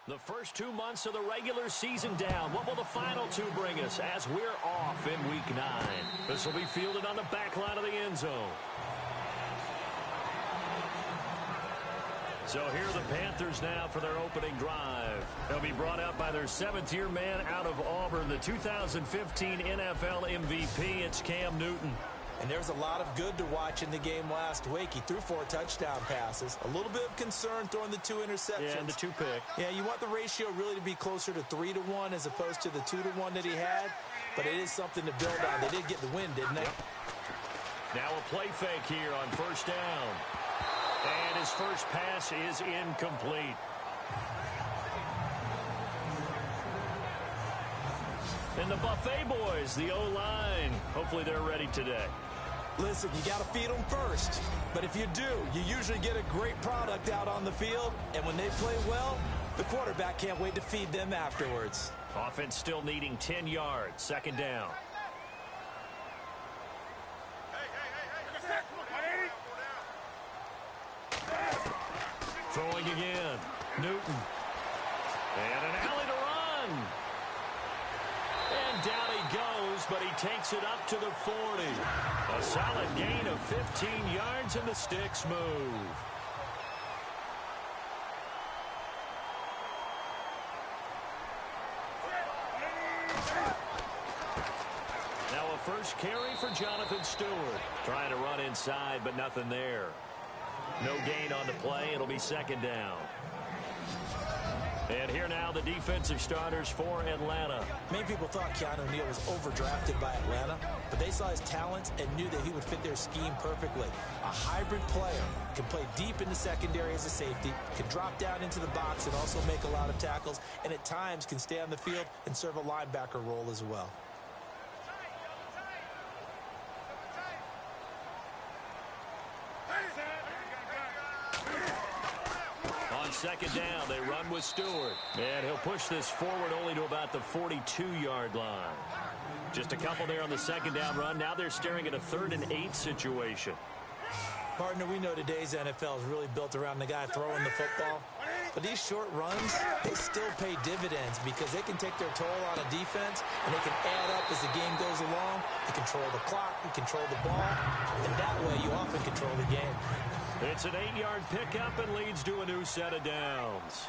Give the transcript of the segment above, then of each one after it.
The first 2 months of the regular season down. What will the final two bring us as we're off in Week 9? This will be fielded on the back line of the end zone. So here are the Panthers now for their opening drive. They'll be brought out by their seventh-year man out of Auburn, the 2015 NFL MVP. It's Cam Newton. And there's a lot of good to watch in the game last week. He threw 4 touchdown passes. A little bit of concern throwing the 2 interceptions. Yeah, and the 2 pick. Yeah, you want the ratio really to be closer to 3-to-1 as opposed to the 2-to-1 that he had. But it is something to build on. They did get the win, didn't they? Yep. Now a play fake here on first down. And his first pass is incomplete. And the Buffet boys, the O-line, hopefully they're ready today. Listen, you got to feed them first. But if you do, you usually get a great product out on the field. And when they play well, the quarterback can't wait to feed them afterwards. Offense still needing 10 yards, second down. Throwing again. Newton. And an alley to run. And down he goes, but he takes it up to the 40. A solid gain of 15 yards, and the sticks move. Now a first carry for Jonathan Stewart. Trying to run inside, but nothing there. No gain on the play. It'll be second down. And here now the defensive starters for Atlanta. Many people thought Keanu Neal was overdrafted by Atlanta, but they saw his talents and knew that he would fit their scheme perfectly. A hybrid player, can play deep in the secondary as a safety, can drop down into the box and also make a lot of tackles, and at times can stay on the field and serve a linebacker role as well. Second down, they run with Stewart. And he'll push this forward only to about the 42-yard line. Just a couple there on the second down run. Now they're staring at a 3rd and 8 situation. Partner, we know today's NFL is really built around the guy throwing the football. But these short runs, they still pay dividends because they can take their toll on a defense and they can add up as the game goes along. They control the clock, they control the ball, and that way you often control the game. It's an 8-yard pickup and leads to a new set of downs.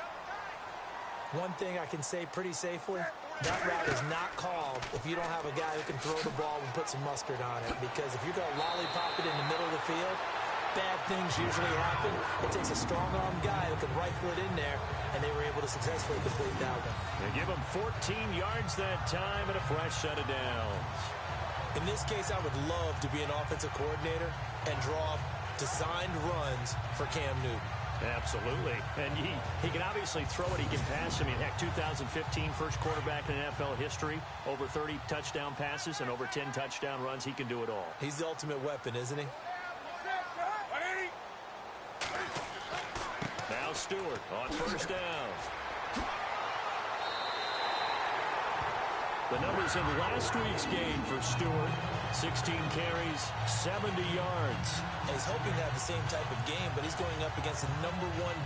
One thing I can say pretty safely, that route is not called if you don't have a guy who can throw the ball and put some mustard on it. Because if you're going to lollipop it in the middle of the field, bad things usually happen. It takes a strong-armed guy who can rifle it in there, and they were able to successfully complete that one. They give him 14 yards that time and a fresh set of downs. In this case, I would love to be an offensive coordinator and draw designed runs for Cam Newton. Absolutely. And he can obviously throw it. He can pass. I mean, heck, 2015 first quarterback in NFL history. Over 30 touchdown passes and over 10 touchdown runs. He can do it all. He's the ultimate weapon, isn't he? Now Stewart on first down. The numbers in last week's game for Stewart. 16 carries, 70 yards. And he's hoping to have the same type of game, but he's going up against the #1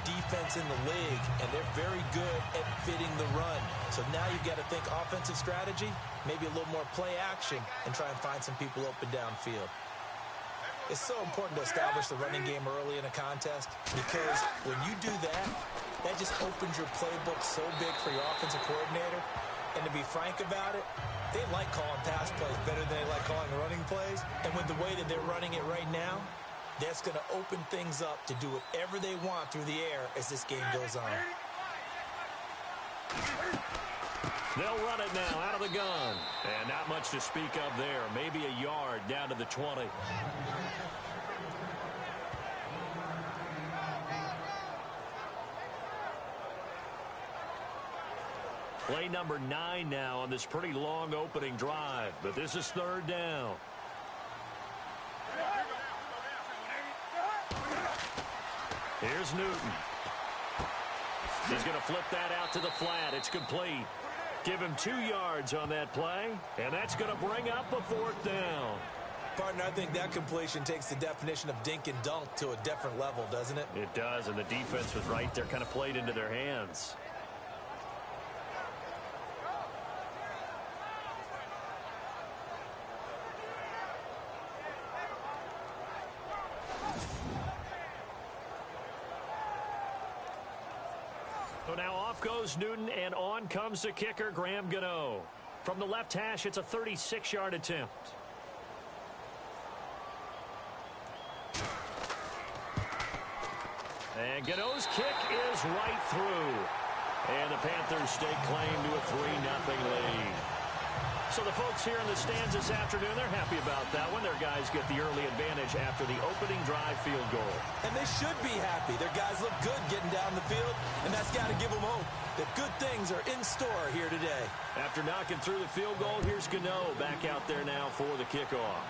defense in the league, and they're very good at fitting the run. So now you've got to think offensive strategy, maybe a little more play action, and try and find some people open downfield. It's so important to establish the running game early in a contest because when you do that, that just opens your playbook so big for your offensive coordinator. And to be frank about it, they like calling pass plays better than they like calling running plays. And with the way that they're running it right now, that's going to open things up to do whatever they want through the air as this game goes on. They'll run it now out of the gun. And not much to speak of there. Maybe a yard down to the 20. Play number 9 now on this pretty long opening drive. But this is 3rd down. Here's Newton. He's going to flip that out to the flat. It's complete. Give him 2 yards on that play. And that's going to bring up a 4th down. Partner, I think that completion takes the definition of dink and dunk to a different level, doesn't it? It does, and the defense was right there, kind of played into their hands. So now off goes Newton, and on comes the kicker, Graham Gano. From the left hash, it's a 36-yard attempt. And Gano's kick is right through. And the Panthers stake claim to a 3-0 lead. So the folks here in the stands this afternoon, they're happy about that one. Their guys get the early advantage after the opening drive field goal. And they should be happy. Their guys look good getting down the field, and that's got to give them hope that good things are in store here today. After knocking through the field goal, here's Gano back out there now for the kickoff.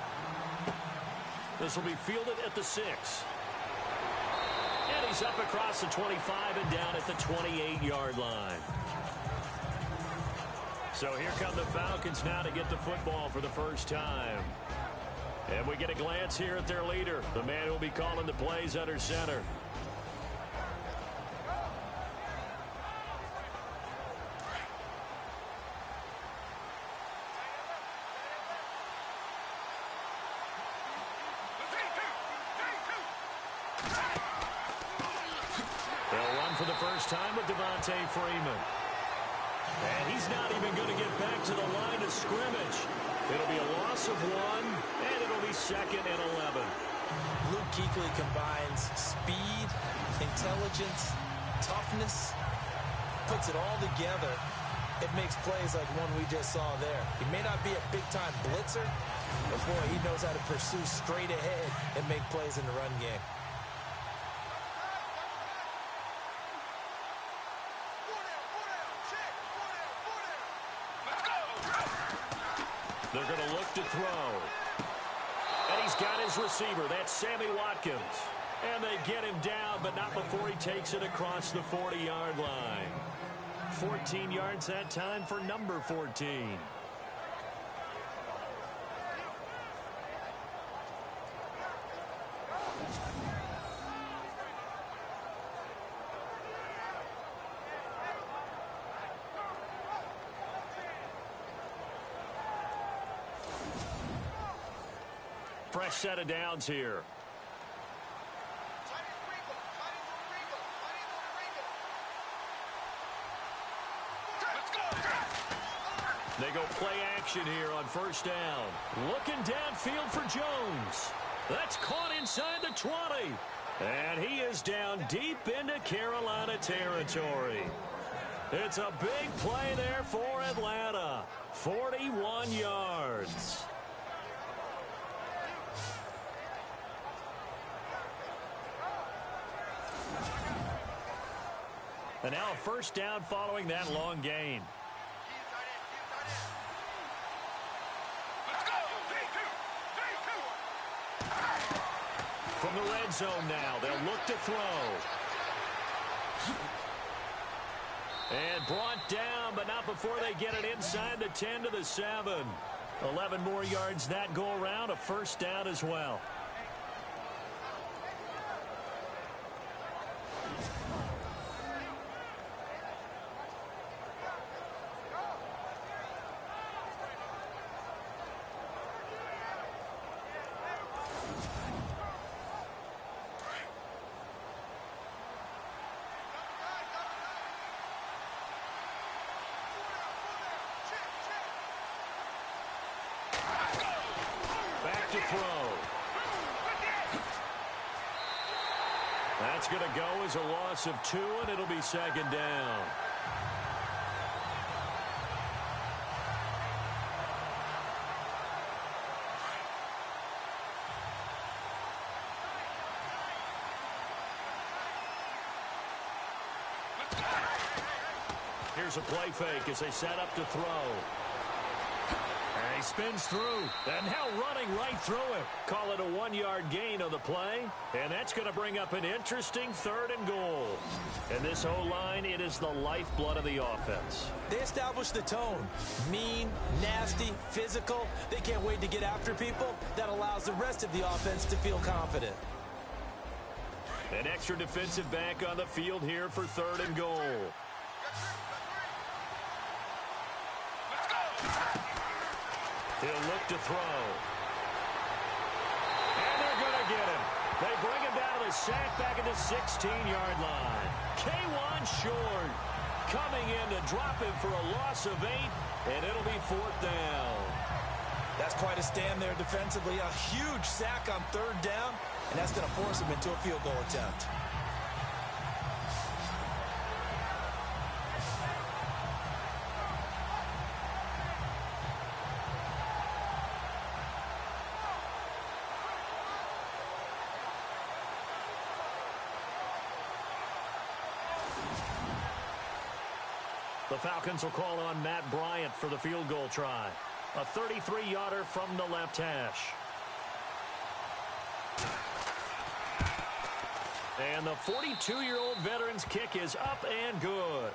This will be fielded at the 6. And he's up across the 25 and down at the 28-yard line. So here come the Falcons now to get the football for the first time. And we get a glance here at their leader, the man who will be calling the plays under center. They'll run for the first time with Devontae Freeman. And he's not even going to get back to the line of scrimmage. It'll be a loss of 1, and it'll be 2nd and 11. Luke Kuechly combines speed, intelligence, toughness, puts it all together. It makes plays like one we just saw there. He may not be a big-time blitzer, but boy, he knows how to pursue straight ahead and make plays in the run game. They're going to look to throw. And he's got his receiver. That's Sammy Watkins. And they get him down, but not before he takes it across the 40-yard line. 14 yards that time for number 14. Fresh set of downs here. They go play action here on first down. Looking downfield for Jones. That's caught inside the 20. And he is down deep into Carolina territory. It's a big play there for Atlanta. 41 yards. And now a first down following that long gain. From the red zone now, they'll look to throw. And brought down, but not before they get it inside the 10 to the 7. 11 more yards that go around, a first down as well. To throw. That's going to go as a loss of 2, and it'll be second down. Here's a play fake as they set up to throw. And he spins through, and now running right through him. Call it a 1-yard gain on the play, and that's going to bring up an interesting 3rd and goal. And this O-line, it is the lifeblood of the offense. They established the tone. Mean, nasty, physical. They can't wait to get after people. That allows the rest of the offense to feel confident. An extra defensive back on the field here for 3rd and goal. He'll look to throw. And they're going to get him. They bring him down to the sack back at the 16-yard line. K1 short. coming in to drop him for a loss of 8, and it'll be 4th down. That's quite a stand there defensively. A huge sack on 3rd down, and that's going to force him into a field goal attempt. The Falcons will call on Matt Bryant for the field goal try. A 33-yarder from the left hash. And the 42-year-old veteran's kick is up and good.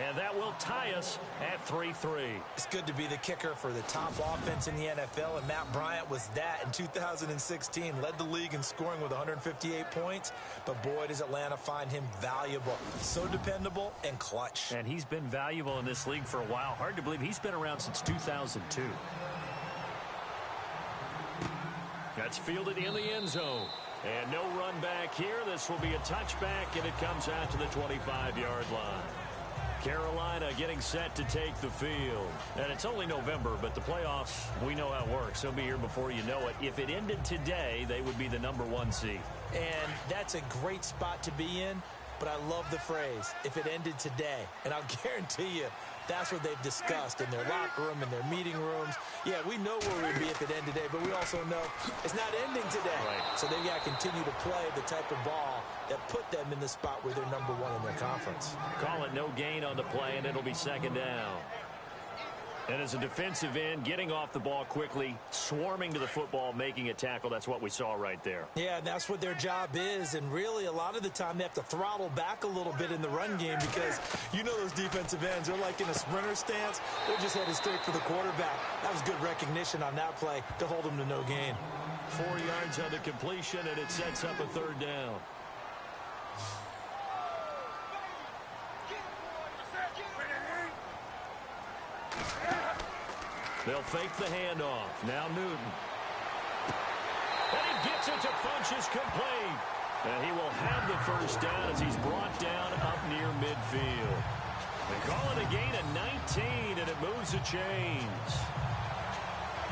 And that will tie us at 3-3. It's good to be the kicker for the top offense in the NFL, and Matt Bryant was that in 2016. Led the league in scoring with 158 points, but boy, does Atlanta find him valuable. So dependable and clutch. And he's been valuable in this league for a while. Hard to believe he's been around since 2002. That's fielded in the end zone. And no run back here. This will be a touchback, and it comes out to the 25-yard line. Carolina getting set to take the field. And it's only November, but the playoffs, we know how it works. They'll be here before you know it. If it ended today, they would be the #1 seed. And that's a great spot to be in, but I love the phrase, if it ended today. And I'll guarantee you, that's what they've discussed in their locker room, in their meeting rooms. Yeah, we know where we'd be if it ended today, but we also know it's not ending today. Right. So they've got to continue to play the type of ball that put them in the spot where they're #1 in their conference. Call it no gain on the play, and it'll be 2nd down. And as a defensive end, getting off the ball quickly, swarming to the football, making a tackle, that's what we saw right there. Yeah, and that's what their job is. And really, a lot of the time, they have to throttle back a little bit in the run game because you know those defensive ends, they're like in a sprinter stance. They're just headed straight for the quarterback. That was good recognition on that play to hold them to no gain. 4 yards on the completion, and it sets up a 3rd down. They'll fake the handoff. Now Newton. And he gets it to Funchess complete. And he will have the 1st down as he's brought down up near midfield. They call it a gain of 19, and it moves the chains.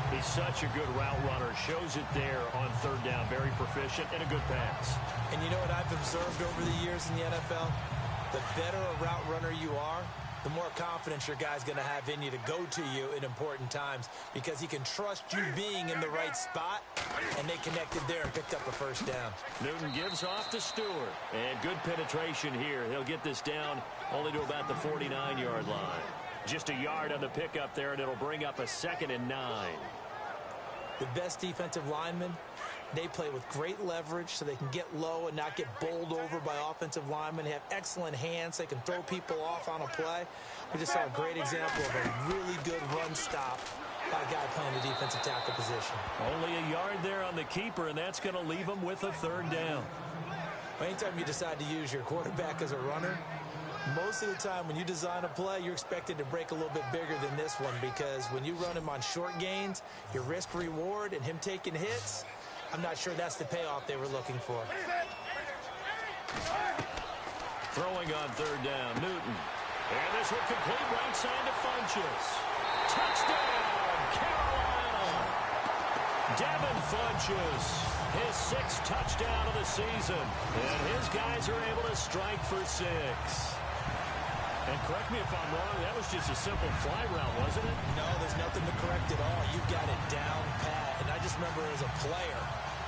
He's such a good route runner. Shows it there on 3rd down. Very proficient and a good pass. And you know what I've observed over the years in the NFL? The better a route runner you are, the more confidence your guy's going to have in you to go to you in important times because he can trust you being in the right spot, and they connected there and picked up a 1st down. Newton gives off to Stewart, and good penetration here. He'll get this down only to about the 49-yard line. Just a yard on the pickup there, and it'll bring up a 2nd and 9. The best defensive linemen, they play with great leverage so they can get low and not get bowled over by offensive linemen. They have excellent hands. They can throw people off on a play. We just saw a great example of a really good run stop by a guy playing the defensive tackle position. Only a yard there on the keeper, and that's going to leave him with a 3rd down. Anytime you decide to use your quarterback as a runner, most of the time when you design a play, you're expected to break a little bit bigger than this one because when you run him on short gains, your risk-reward and him taking hits, I'm not sure that's the payoff they were looking for. Throwing on 3rd down, Newton. And this will complete right side to Funchess. Touchdown, Carolina! Devin Funchess, his 6th touchdown of the season. And his guys are able to strike for 6. And correct me if I'm wrong, that was just a simple fly route, wasn't it? No, there's nothing to correct at all. You've got it down pat. And I just remember as a player,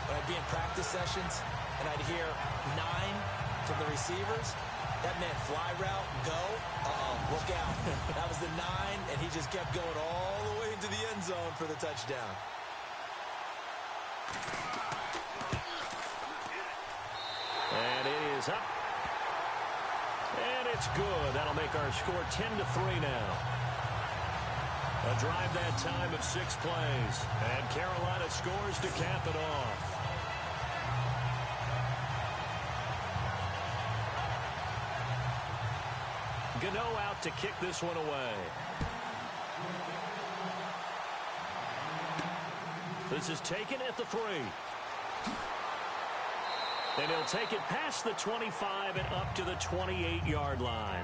when I'd be in practice sessions, and I'd hear 9 from the receivers, that meant fly route, go, look out. That was the 9, and he just kept going all the way into the end zone for the touchdown. And it is up. And it's good. That'll make our score 10-3 now. A drive that time of 6 plays. And Carolina scores to cap it off. Gano out to kick this one away. This is taken at the 3. And he'll take it past the 25 and up to the 28-yard line.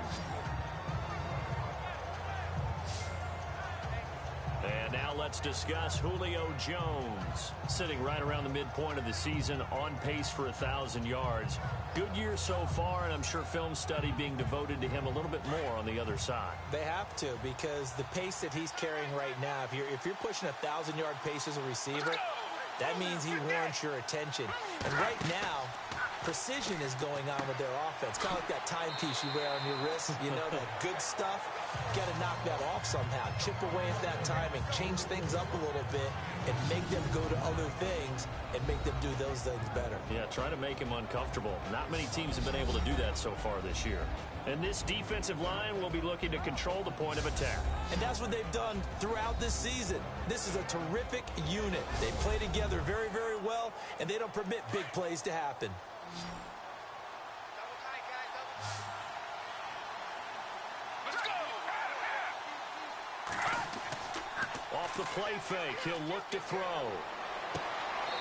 let's discuss Julio Jones. Sitting right around the midpoint of the season, on pace for 1,000 yards. Good year so far, and I'm sure film study being devoted to him a little bit more on the other side. They have to, because the pace that he's carrying right now, if you're pushing 1,000-yard pace as a receiver, that means he warrants your attention. And right now, precision is going on with their offense. Kind of like that timepiece you wear on your wrist. You know, that good stuff. Got to knock that off somehow. Chip away at that timing. Change things up a little bit and make them go to other things and make them do those things better. Yeah, try to make him uncomfortable. Not many teams have been able to do that so far this year. And this defensive line will be looking to control the point of attack. And that's what they've done throughout this season. This is a terrific unit. They play together very, very well, and they don't permit big plays to happen. Off the play fake, he'll look to throw.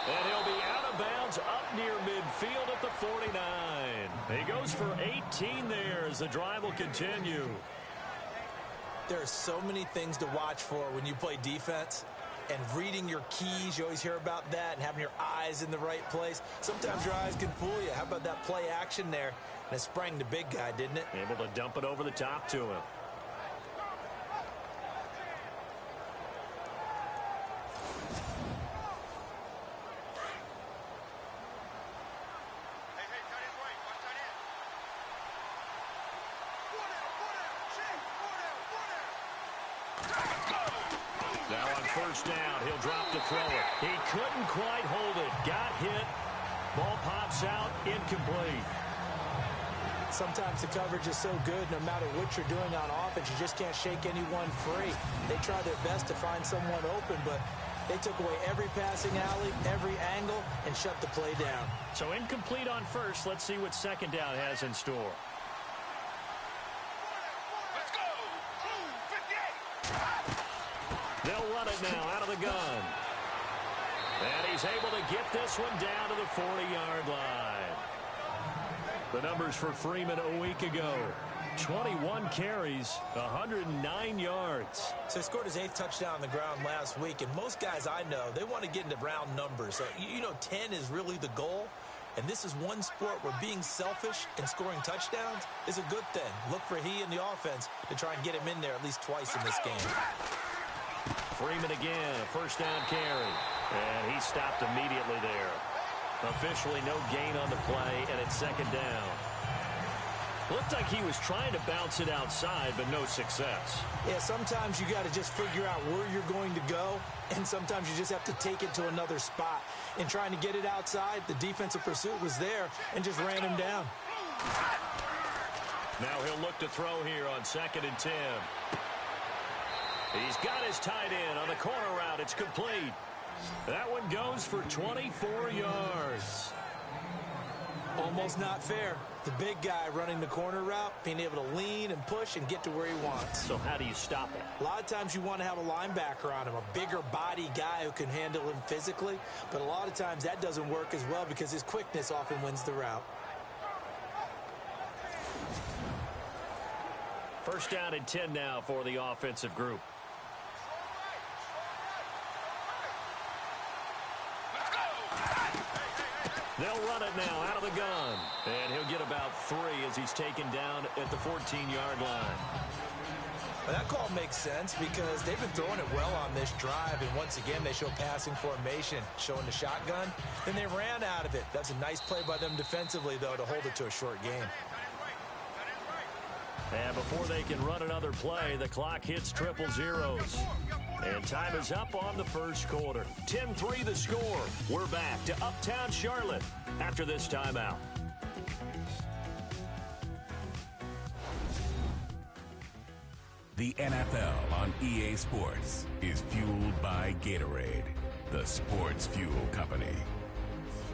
And he'll be out of bounds up near midfield at the 49. He goes for 18 there as the drive will continue. There are so many things to watch for when you play defense. And reading your keys, you always hear about that, and having your eyes in the right place. Sometimes your eyes can fool you. How about that play action there? And it sprang the big guy, didn't it? Able to dump it over the top to him. First down, he'll drop to throw it. He couldn't quite hold it. Got hit. Ball pops out, incomplete. Sometimes the coverage is so good, no matter what you're doing on offense, you just can't shake anyone free. They try their best to find someone open, but they took away every passing alley, every angle, and shut the play down. So incomplete on first. Let's see what second down has in store. They'll run it now out of the gun. And he's able to get this one down to the 40-yard line. The numbers for Freeman a week ago. 21 carries, 109 yards. So he scored his 8th touchdown on the ground last week, and most guys I know, they want to get into round numbers. So, you know, 10 is really the goal. And this is one sport where being selfish and scoring touchdowns is a good thing. Look for he and the offense to try and get him in there at least twice in this game. Freeman again, a first down carry. And he stopped immediately there. Officially no gain on the play, and it's second down. Looked like he was trying to bounce it outside, but no success. Yeah, sometimes you got to just figure out where you're going to go, and sometimes you just have to take it to another spot. In trying to get it outside, the defensive pursuit was there and just ran him down. Now he'll look to throw here on 2nd and 10. He's got his tight end on the corner route. It's complete. That one goes for 24 yards. Almost not fair. The big guy running the corner route, being able to lean and push and get to where he wants. So how do you stop it? A lot of times you want to have a linebacker on him, a bigger body guy who can handle him physically. But a lot of times that doesn't work as well because his quickness often wins the route. First down and 10 now for the offensive group. They'll run it now out of the gun. And he'll get about 3 as he's taken down at the 14-yard line. Well, that call makes sense because they've been throwing it well on this drive. And once again, they show passing formation, showing the shotgun. Then they ran out of it. That's a nice play by them defensively, though, to hold it to a short game. And before they can run another play, the clock hits triple zeros. And time is up on the first quarter. 10-3 the score. We're back to Uptown Charlotte after this timeout. The NFL on EA Sports is fueled by Gatorade, the sports fuel company.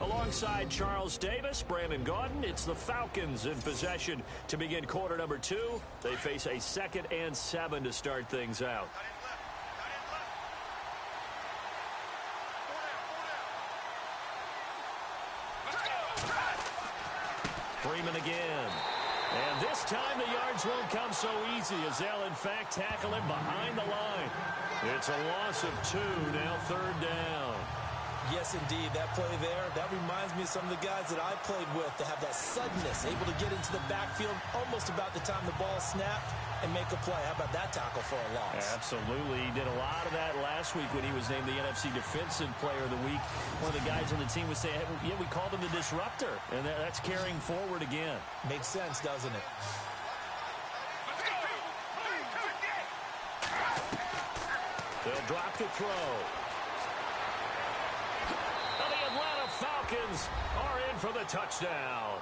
Alongside Charles Davis, Brandon Gaudin, it's the Falcons in possession to begin quarter number 2. They face a 2nd and 7 to start things out. Freeman again. And this time the yards won't come so easy as they'll, in fact, tackle him behind the line. It's a loss of 2, now 3rd down. Yes, indeed. That play there, that reminds me of some of the guys that I played with to have that suddenness, able to get into the backfield almost about the time the ball snapped and make a play. How about that tackle for a loss? Absolutely. He did a lot of that last week when he was named the NFC Defensive Player of the Week. One of the guys on the team was saying, hey, yeah, we called him the disruptor, and that's carrying forward again. Makes sense, doesn't it? They'll drop to throw. The Atlanta Falcons are in for the touchdown.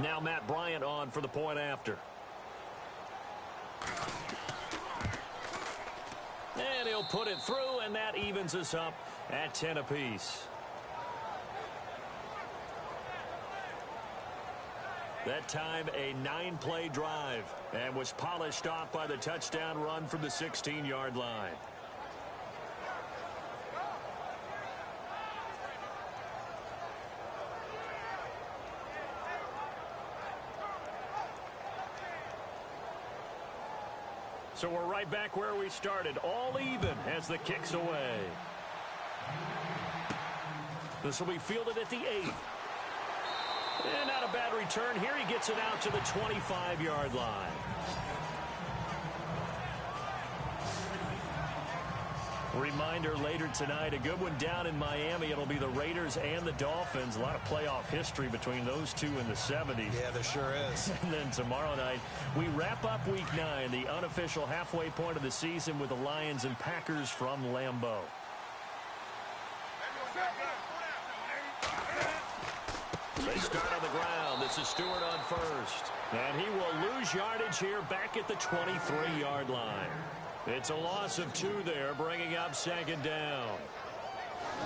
Now Matt Bryant on for the point after. And he'll put it through, and that evens us up at 10 apiece. That time, a 9-play drive, and was polished off by the touchdown run from the 16-yard line. So we're right back where we started, all even as the kick's away. This will be fielded at the 8. And not a bad return here. He gets it out to the 25-yard line. Reminder later tonight, a good one down in Miami. It'll be the Raiders and the Dolphins. A lot of playoff history between those two in the 70s. Yeah, there sure is. And then tomorrow night, we wrap up Week 9, the unofficial halfway point of the season with the Lions and Packers from Lambeau. They start on the ground. This is Stewart on first. And he will lose yardage here back at the 23-yard line. It's a loss of 2 there, bringing up 2nd down.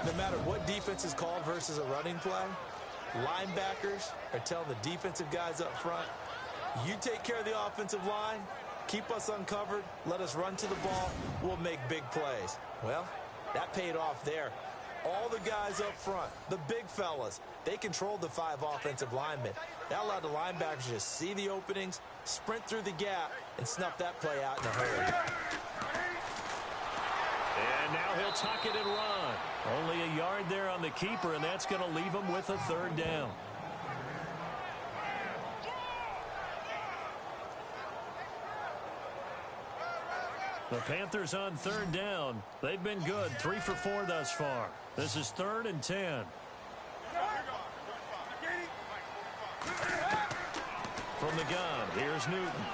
No matter what defense is called versus a running play, linebackers are telling the defensive guys up front, you take care of the offensive line, keep us uncovered, let us run to the ball, we'll make big plays. Well, that paid off there. All the guys up front, the big fellas, they controlled the 5 offensive linemen. That allowed the linebackers to just see the openings, sprint through the gap, and snuff that play out in a hurry. And now he'll tuck it and run. Only a yard there on the keeper, and that's going to leave him with a 3rd down. The Panthers on 3rd down. They've been good, 3 for 4 thus far. This is 3rd and 10. From the gun, here's Newton.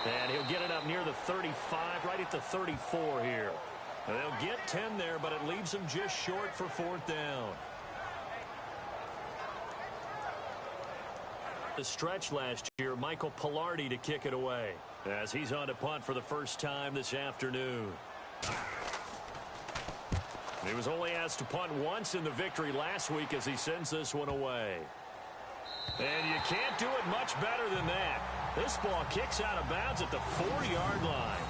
And he'll get it up near the 35, right at the 34 here. And they'll get 10 there, but it leaves them just short for 4th down. The stretch last year, Michael Pilardi to kick it away, as he's on to punt for the first time this afternoon. He was only asked to punt once in the victory last week as he sends this one away. And you can't do it much better than that. This ball kicks out of bounds at the 4-yard line.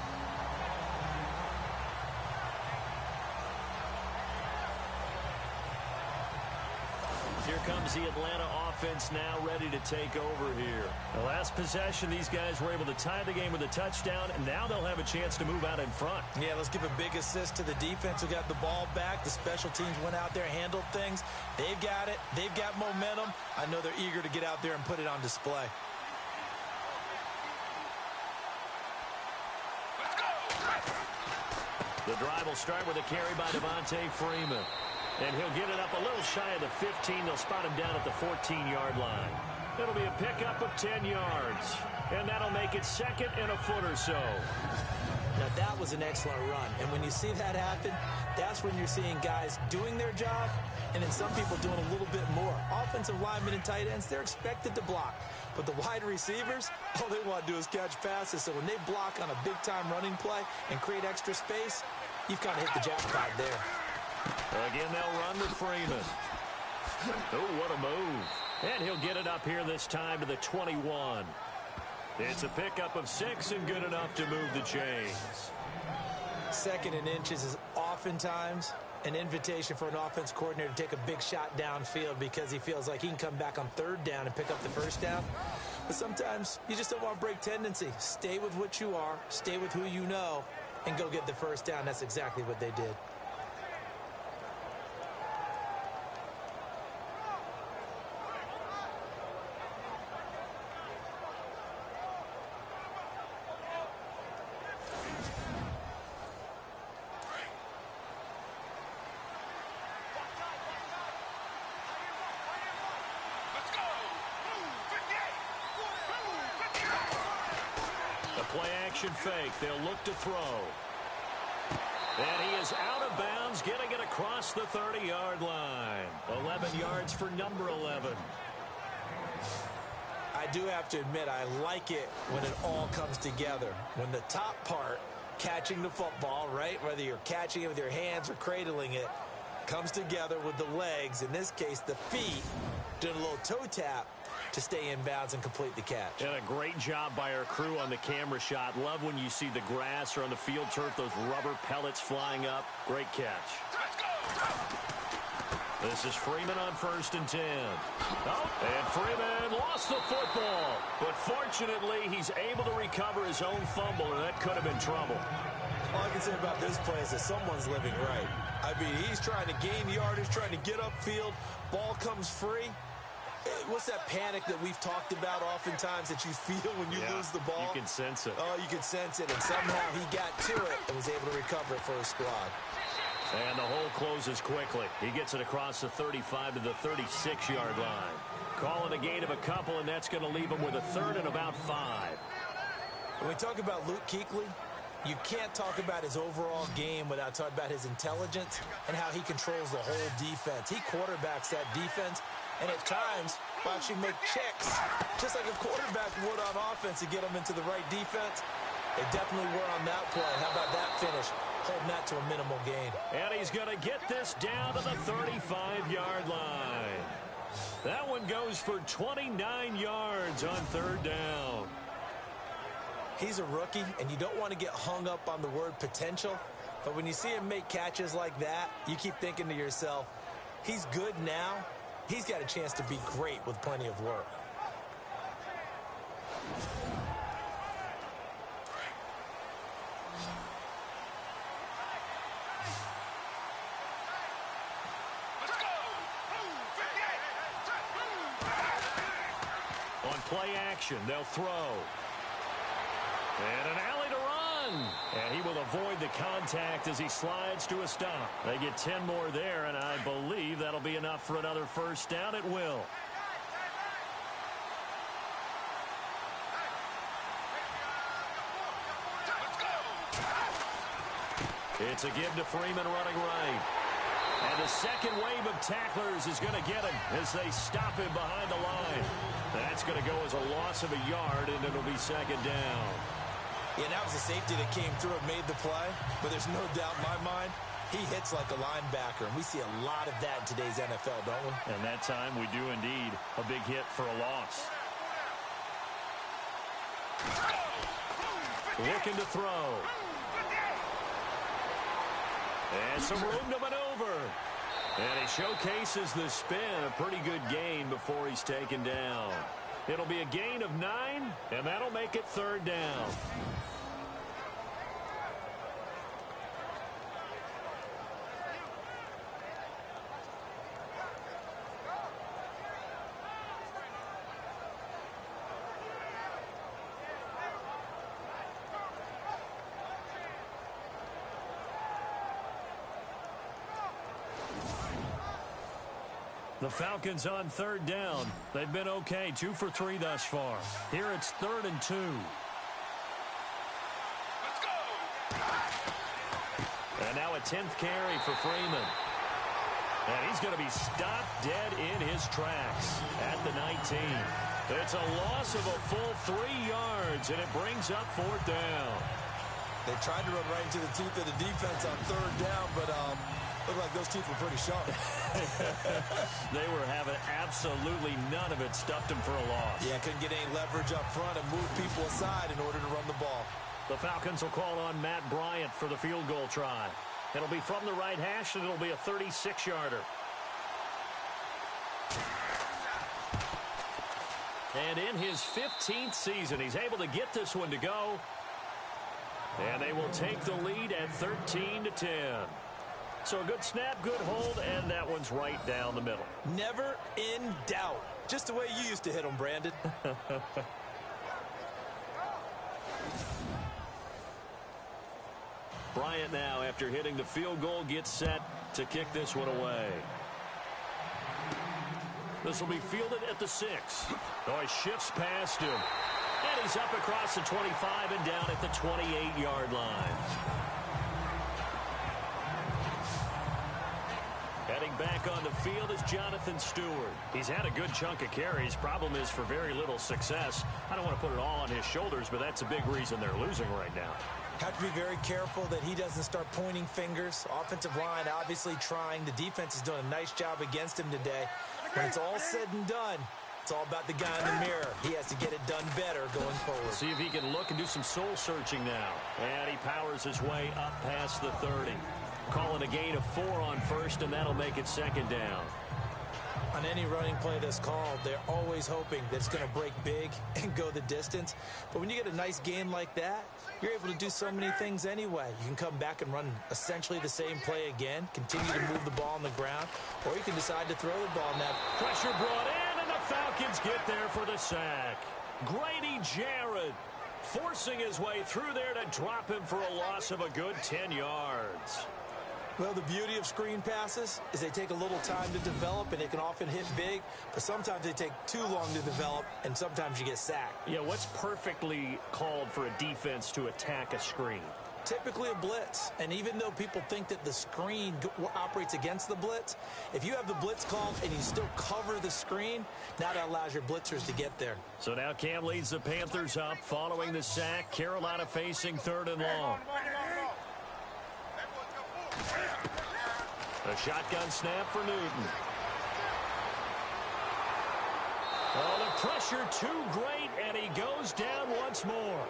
Here comes the Atlanta offense now ready to take over here. The last possession, these guys were able to tie the game with a touchdown, and now they'll have a chance to move out in front. Yeah, let's give a big assist to the defense who got the ball back. The special teams went out there, handled things. They've got it. They've got momentum. I know they're eager to get out there and put it on display. The drive will start with a carry by Devontae Freeman. And he'll get it up a little shy of the 15. They'll spot him down at the 14-yard line. It'll be a pickup of 10 yards. And that'll make it 2nd and a foot or so. Now, that was an excellent run. And when you see that happen, that's when you're seeing guys doing their job and then some people doing a little bit more. Offensive linemen and tight ends, they're expected to block. But the wide receivers, all they want to do is catch passes. So when they block on a big-time running play and create extra space, you've kind of hit the jackpot there. Again, they'll run with Freeman. Oh, what a move. And he'll get it up here this time to the 21. It's a pickup of 6 and good enough to move the chains. 2nd and inches is oftentimes an invitation for an offense coordinator to take a big shot downfield because he feels like he can come back on 3rd down and pick up the 1st down. But sometimes you just don't want to break tendency. Stay with what you are, stay with who you know, and go get the 1st down. That's exactly what they did. Play-action fake. They'll look to throw. And he is out of bounds, getting it across the 30-yard line. 11 yards for number 11. I do have to admit, I like it when it all comes together. When the top part, catching the football, right, whether you're catching it with your hands or cradling it, comes together with the legs, in this case the feet, doing a little toe tap to stay in bounds and complete the catch. And a great job by our crew on the camera shot. Love when you see the grass or on the field turf, those rubber pellets flying up. Great catch. This is Freeman on 1st and 10. Oh, and Freeman lost the football. But fortunately, he's able to recover his own fumble, and that could have been trouble. All I can say about this play is that someone's living right. I mean, he's trying to gain yardage, trying to get upfield. Ball comes free. What's that panic that we've talked about oftentimes that you feel when you lose the ball? You can sense it. Oh, you can sense it, and somehow he got to it and was able to recover it for his squad. And the hole closes quickly. He gets it across the 35 to the 36-yard line. Call it a gain of a couple, and that's going to leave him with a 3rd and about 5. When we talk about Luke Kuechly, you can't talk about his overall game without talking about his intelligence and how he controls the whole defense. He quarterbacks that defense, and at times will actually make checks, just like a quarterback would on offense to get them into the right defense. They definitely were on that play. How about that finish? Holding that to a minimal gain. And he's going to get this down to the 35-yard line. That one goes for 29 yards on 3rd down. He's a rookie, and you don't want to get hung up on the word potential. But when you see him make catches like that, you keep thinking to yourself, he's good now. He's got a chance to be great with plenty of work. On play action, they'll throw. And an alley to run. And he will avoid the contact as he slides to a stop. They get 10 more there, and I believe that'll be enough for another 1st down. It will. It's a give to Freeman running right. And the second wave of tacklers is going to get him as they stop him behind the line. That's going to go as a loss of a yard, and it'll be 2nd down. Yeah, that was a safety that came through and made the play, but there's no doubt in my mind, he hits like a linebacker, and we see a lot of that in today's NFL, don't we? And that time we do indeed. A big hit for a loss. Looking to throw. And some room to maneuver. And he showcases the spin, a pretty good gain before he's taken down. It'll be a gain of 9, and that'll make it 3rd down. The Falcons on 3rd down. They've been okay, 2 for 3 thus far. Here it's 3rd and 2. Let's go. And now a 10th carry for Freeman. And he's going to be stopped dead in his tracks at the 19. It's a loss of a full 3 yards, and it brings up 4th down. They tried to run right into the teeth of the defense on 3rd down, but Looked like those teeth were pretty sharp. They were having absolutely none of it. Stuffed him for a loss. Yeah, couldn't get any leverage up front and move people aside in order to run the ball. The Falcons will call on Matt Bryant for the field goal try. It'll be from the right hash, and it'll be a 36-yarder. And in his 15th season, he's able to get this one to go. And they will take the lead at 13-10. So a good snap, good hold, and that one's right down the middle. Never in doubt. Just the way you used to hit them, Brandon. Bryant now, after hitting the field goal, gets set to kick this one away. This will be fielded at the 6. Oh, he shifts past him. And he's up across the 25 and down at the 28-yard line. Heading back on the field is Jonathan Stewart. He's had a good chunk of carries. Problem is, for very little success. I don't want to put it all on his shoulders, but that's a big reason they're losing right now. Have to be very careful that he doesn't start pointing fingers. Offensive line obviously trying. The defense is doing a nice job against him today. When it's all said and done, it's all about the guy in the mirror. He has to get it done better going forward. See if he can look and do some soul searching now. And he powers his way up past the 30. Calling a gain of 4 on first, and that'll make it second down. On any running play that's called, they're always hoping that it's going to break big and go the distance. But when you get a nice game like that, you're able to do so many things anyway. You can come back and run essentially the same play again, continue to move the ball on the ground, or you can decide to throw the ball now. Pressure brought in, and the Falcons get there for the sack. Grady Jarrett forcing his way through there to drop him for a loss of a good 10 yards. Well, the beauty of screen passes is they take a little time to develop, and they can often hit big, but sometimes they take too long to develop, and sometimes you get sacked. Yeah, what's perfectly called for a defense to attack a screen? Typically a blitz, and even though people think that the screen operates against the blitz, if you have the blitz called and you still cover the screen, now that allows your blitzers to get there. So now Cam leads the Panthers up following the sack. Carolina facing 3rd and long. A shotgun snap for Newton. Oh, the pressure too great, and he goes down once more.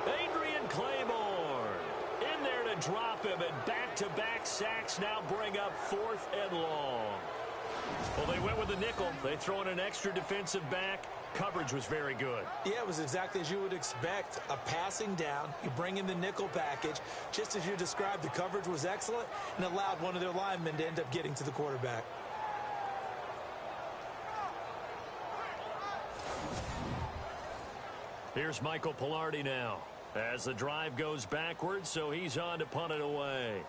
Adrian Claymore in there to drop him, and back-to-back sacks now bring up 4th and long. Well, they went with the nickel. They throw in an extra defensive back. Coverage was very good. Yeah, it was exactly as you would expect. A passing down, you bring in the nickel package. Just as you described, the coverage was excellent and allowed one of their linemen to end up getting to the quarterback. Here's Michael Pilardi now as the drive goes backwards, so he's on to punt it away.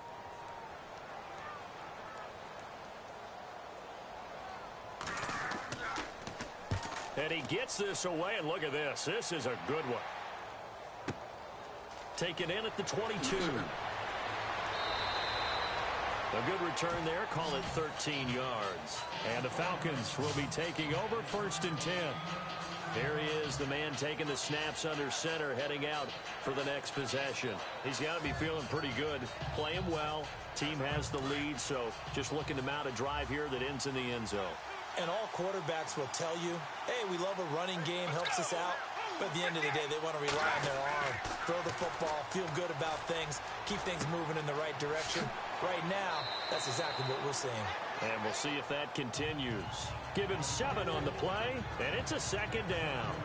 And he gets this away, and look at this. This is a good one. Taken in at the 22. A good return there. Call it 13 yards. And the Falcons will be taking over 1st and 10. There he is, the man taking the snaps under center, heading out for the next possession. He's got to be feeling pretty good. Playing well. Team has the lead, so just looking to mount a drive here that ends in the end zone. And all quarterbacks will tell you, hey, we love a running game, helps us out. But at the end of the day, they want to rely on their arm. Throw the football, feel good about things, keep things moving in the right direction. Right now, that's exactly what we're seeing. And we'll see if that continues. Give him 7 on the play, and it's a 2nd down.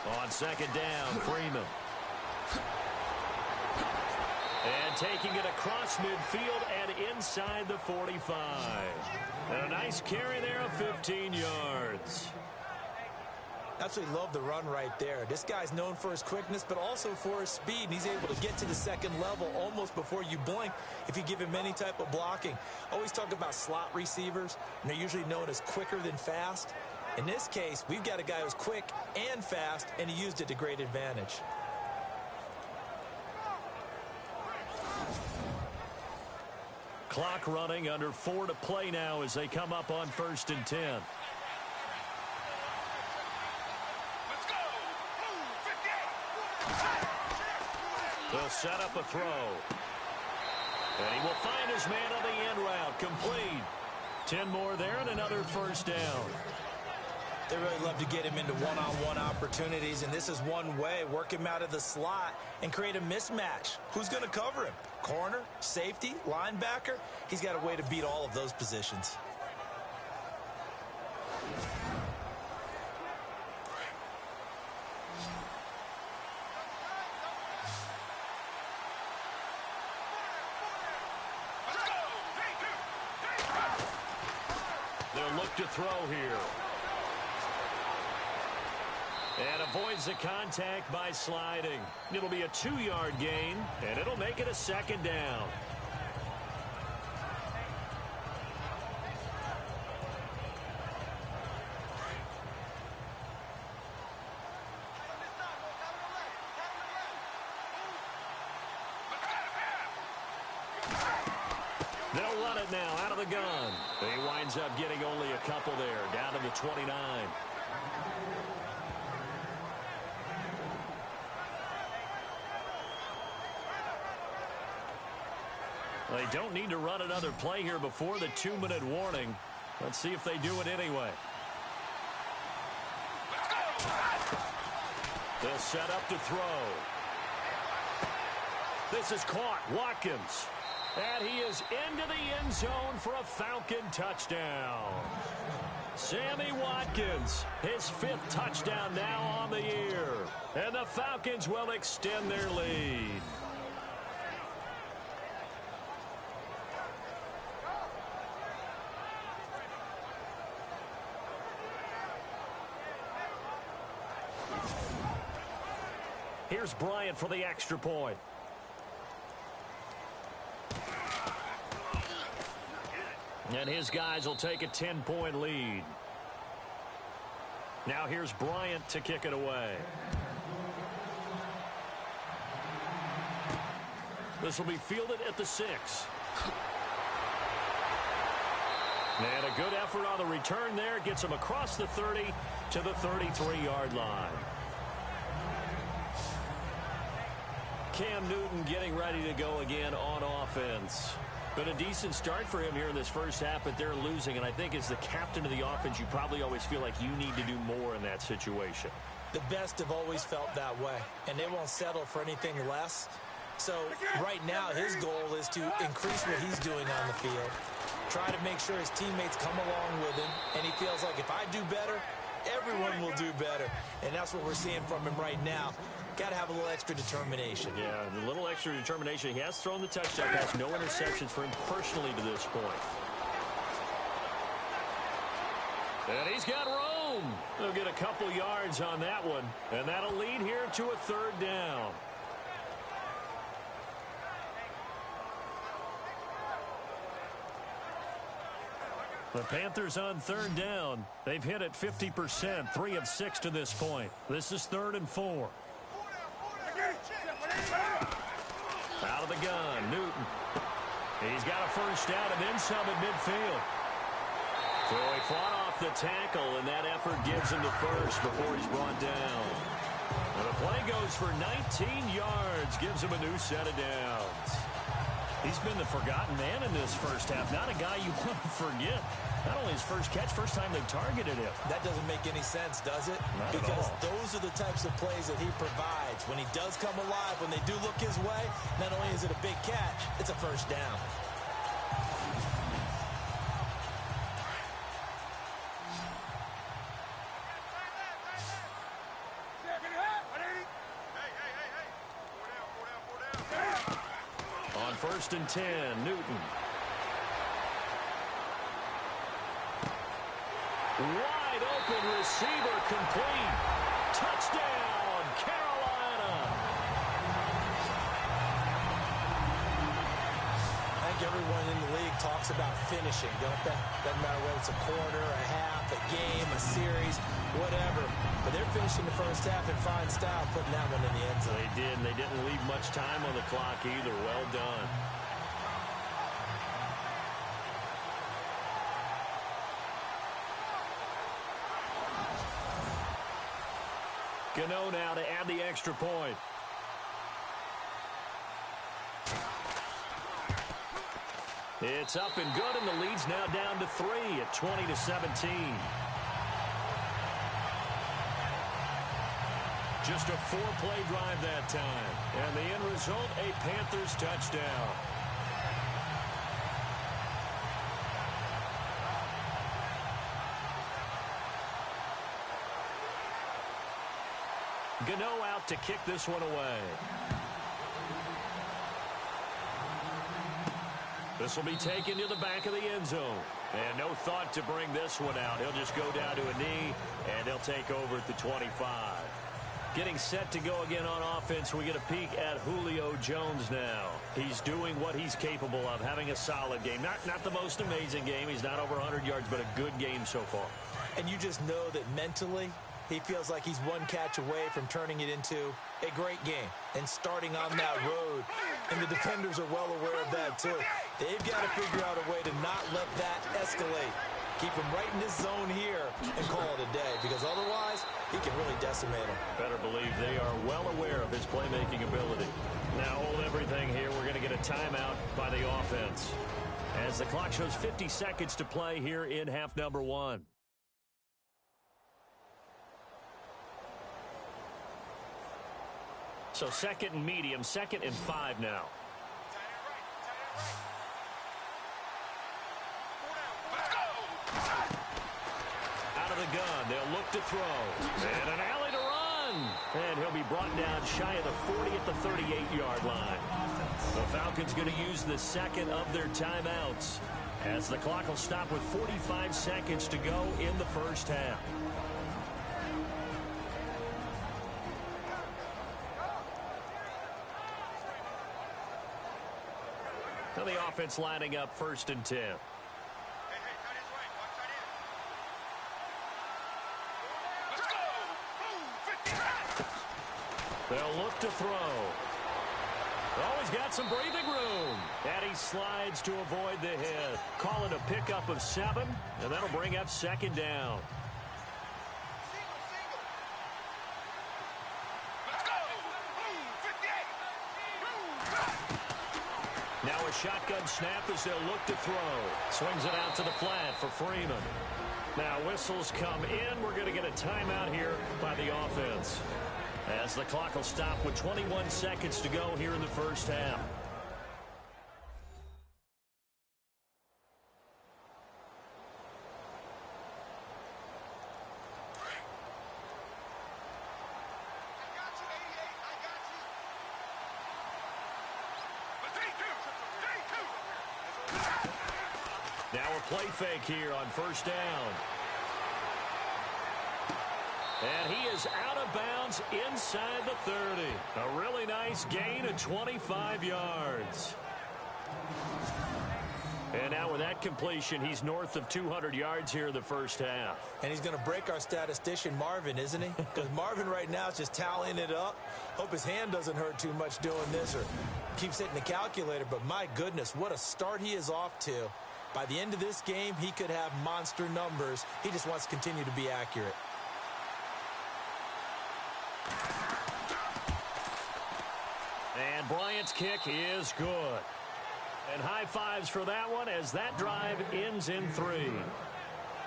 On 2nd down, Freeman. And taking it across midfield and inside the 45. And a nice carry there of 15 yards. Absolutely love the run right there. This guy's known for his quickness, but also for his speed. And he's able to get to the second level almost before you blink if you give him any type of blocking. Always talk about slot receivers, and they're usually known as quicker than fast. In this case, we've got a guy who's quick and fast, and he used it to great advantage. Clock running, under 4 to play now as they come up on 1st and 10. They'll set up a throw. And he will find his man on the end route. Complete. 10 more there and another first down. They really love to get him into one-on-one opportunities, and this is one way. Work him out of the slot and create a mismatch. Who's going to cover him? Corner, safety, linebacker? He's got a way to beat all of those positions. They'll look to throw here. And avoids the contact by sliding. It'll be a 2-yard gain, and it'll make it a 2nd down. They'll run it now out of the gun. He winds up getting only a couple there, down to the 29. They don't need to run another play here before the 2-minute warning. Let's see if they do it anyway. They'll set up to throw. This is caught. Watkins. And he is into the end zone for a Falcon touchdown. Sammy Watkins, his 5th touchdown now on the year. And the Falcons will extend their lead. Here's Bryant for the extra point. And his guys will take a 10-point lead. Now here's Bryant to kick it away. This will be fielded at the 6. And a good effort on the return there. Gets him across the 30 to the 33-yard line. Cam Newton getting ready to go again on offense. Been a decent start for him here in this first half, but they're losing. And I think as the captain of the offense, you probably always feel like you need to do more in that situation. The best have always felt that way, and they won't settle for anything less. So right now, his goal is to increase what he's doing on the field. Try to make sure his teammates come along with him, and he feels like if I do better, everyone will do better. And that's what we're seeing from him right now. Got to have a little extra determination. Yeah, a little extra determination. He has thrown the touchdown pass. No interceptions for him personally to this point. And he's got room. They'll get a couple yards on that one. And that'll lead here to a 3rd down. The Panthers on 3rd down. They've hit it 50%, 3 of 6 to this point. This is 3rd and 4. Out of the gun, Newton. He's got a first down and then some at midfield. So he fought off the tackle, and that effort gives him the first before he's brought down. And the play goes for 19 yards, gives him a new set of downs. He's been the forgotten man in this first half. Not a guy you want to forget. Not only his first catch, first time they've targeted him. That doesn't make any sense, does it? Not because at all. Those are the types of plays that he provides. When he does come alive, when they do look his way, not only is it a big catch, it's a first down. On 1st and 10, Newton. Wide open receiver complete. Touchdown, Carolina. I think everyone in the league talks about finishing, don't they? Doesn't matter whether it's a quarter, a half, a game, a series, whatever. But they're finishing the first half in fine style, putting that one in the end zone. They did, and they didn't leave much time on the clock either. Well done. Gano now to add the extra point. It's up and good, and the lead's now down to 3 at 20-17. Just a 4-play drive that time. And the end result, a Panthers touchdown. Gano out to kick this one away. This will be taken to the back of the end zone. And no thought to bring this one out. He'll just go down to a knee, and they'll take over at the 25. Getting set to go again on offense, we get a peek at Julio Jones now. He's doing what he's capable of, having a solid game. Not the most amazing game. He's not over 100 yards, but a good game so far. And you just know that mentally, he feels like he's one catch away from turning it into a great game and starting on that road. And the defenders are well aware of that, too. They've got to figure out a way to not let that escalate. Keep him right in this zone here and call it a day, because otherwise he can really decimate him. Better believe they are well aware of his playmaking ability. Now hold everything here. We're going to get a timeout by the offense as the clock shows 50 seconds to play here in half number 1. So second and medium, 2nd and 5 now. Out of the gun, they'll look to throw. And an alley to run. And he'll be brought down shy of the 40 at the 38-yard line. The Falcons going to use the second of their timeouts, as the clock will stop with 45 seconds to go in the first half. Now the offense lining up 1st and 10. They'll look to throw. Oh, he's got some breathing room. And he slides to avoid the hit. Call it a pickup of 7, and that'll bring up 2nd down. Now a shotgun snap as they'll look to throw. Swings it out to the flat for Freeman. Now whistles come in. We're going to get a timeout here by the offense, as the clock will stop with 21 seconds to go here in the first half. Now a play fake here on 1st down. And he is out of bounds inside the 30. A really nice gain of 25 yards. And now with that completion, he's north of 200 yards here in the first half. And he's going to break our statistician Marvin, isn't he? Because Marvin right now is just tallying it up. Hope his hand doesn't hurt too much doing this or keeps hitting the calculator. But my goodness, what a start he is off to. By the end of this game, he could have monster numbers. He just wants to continue to be accurate. And Bryant's kick is good. And high fives for that one as that drive ends in 3.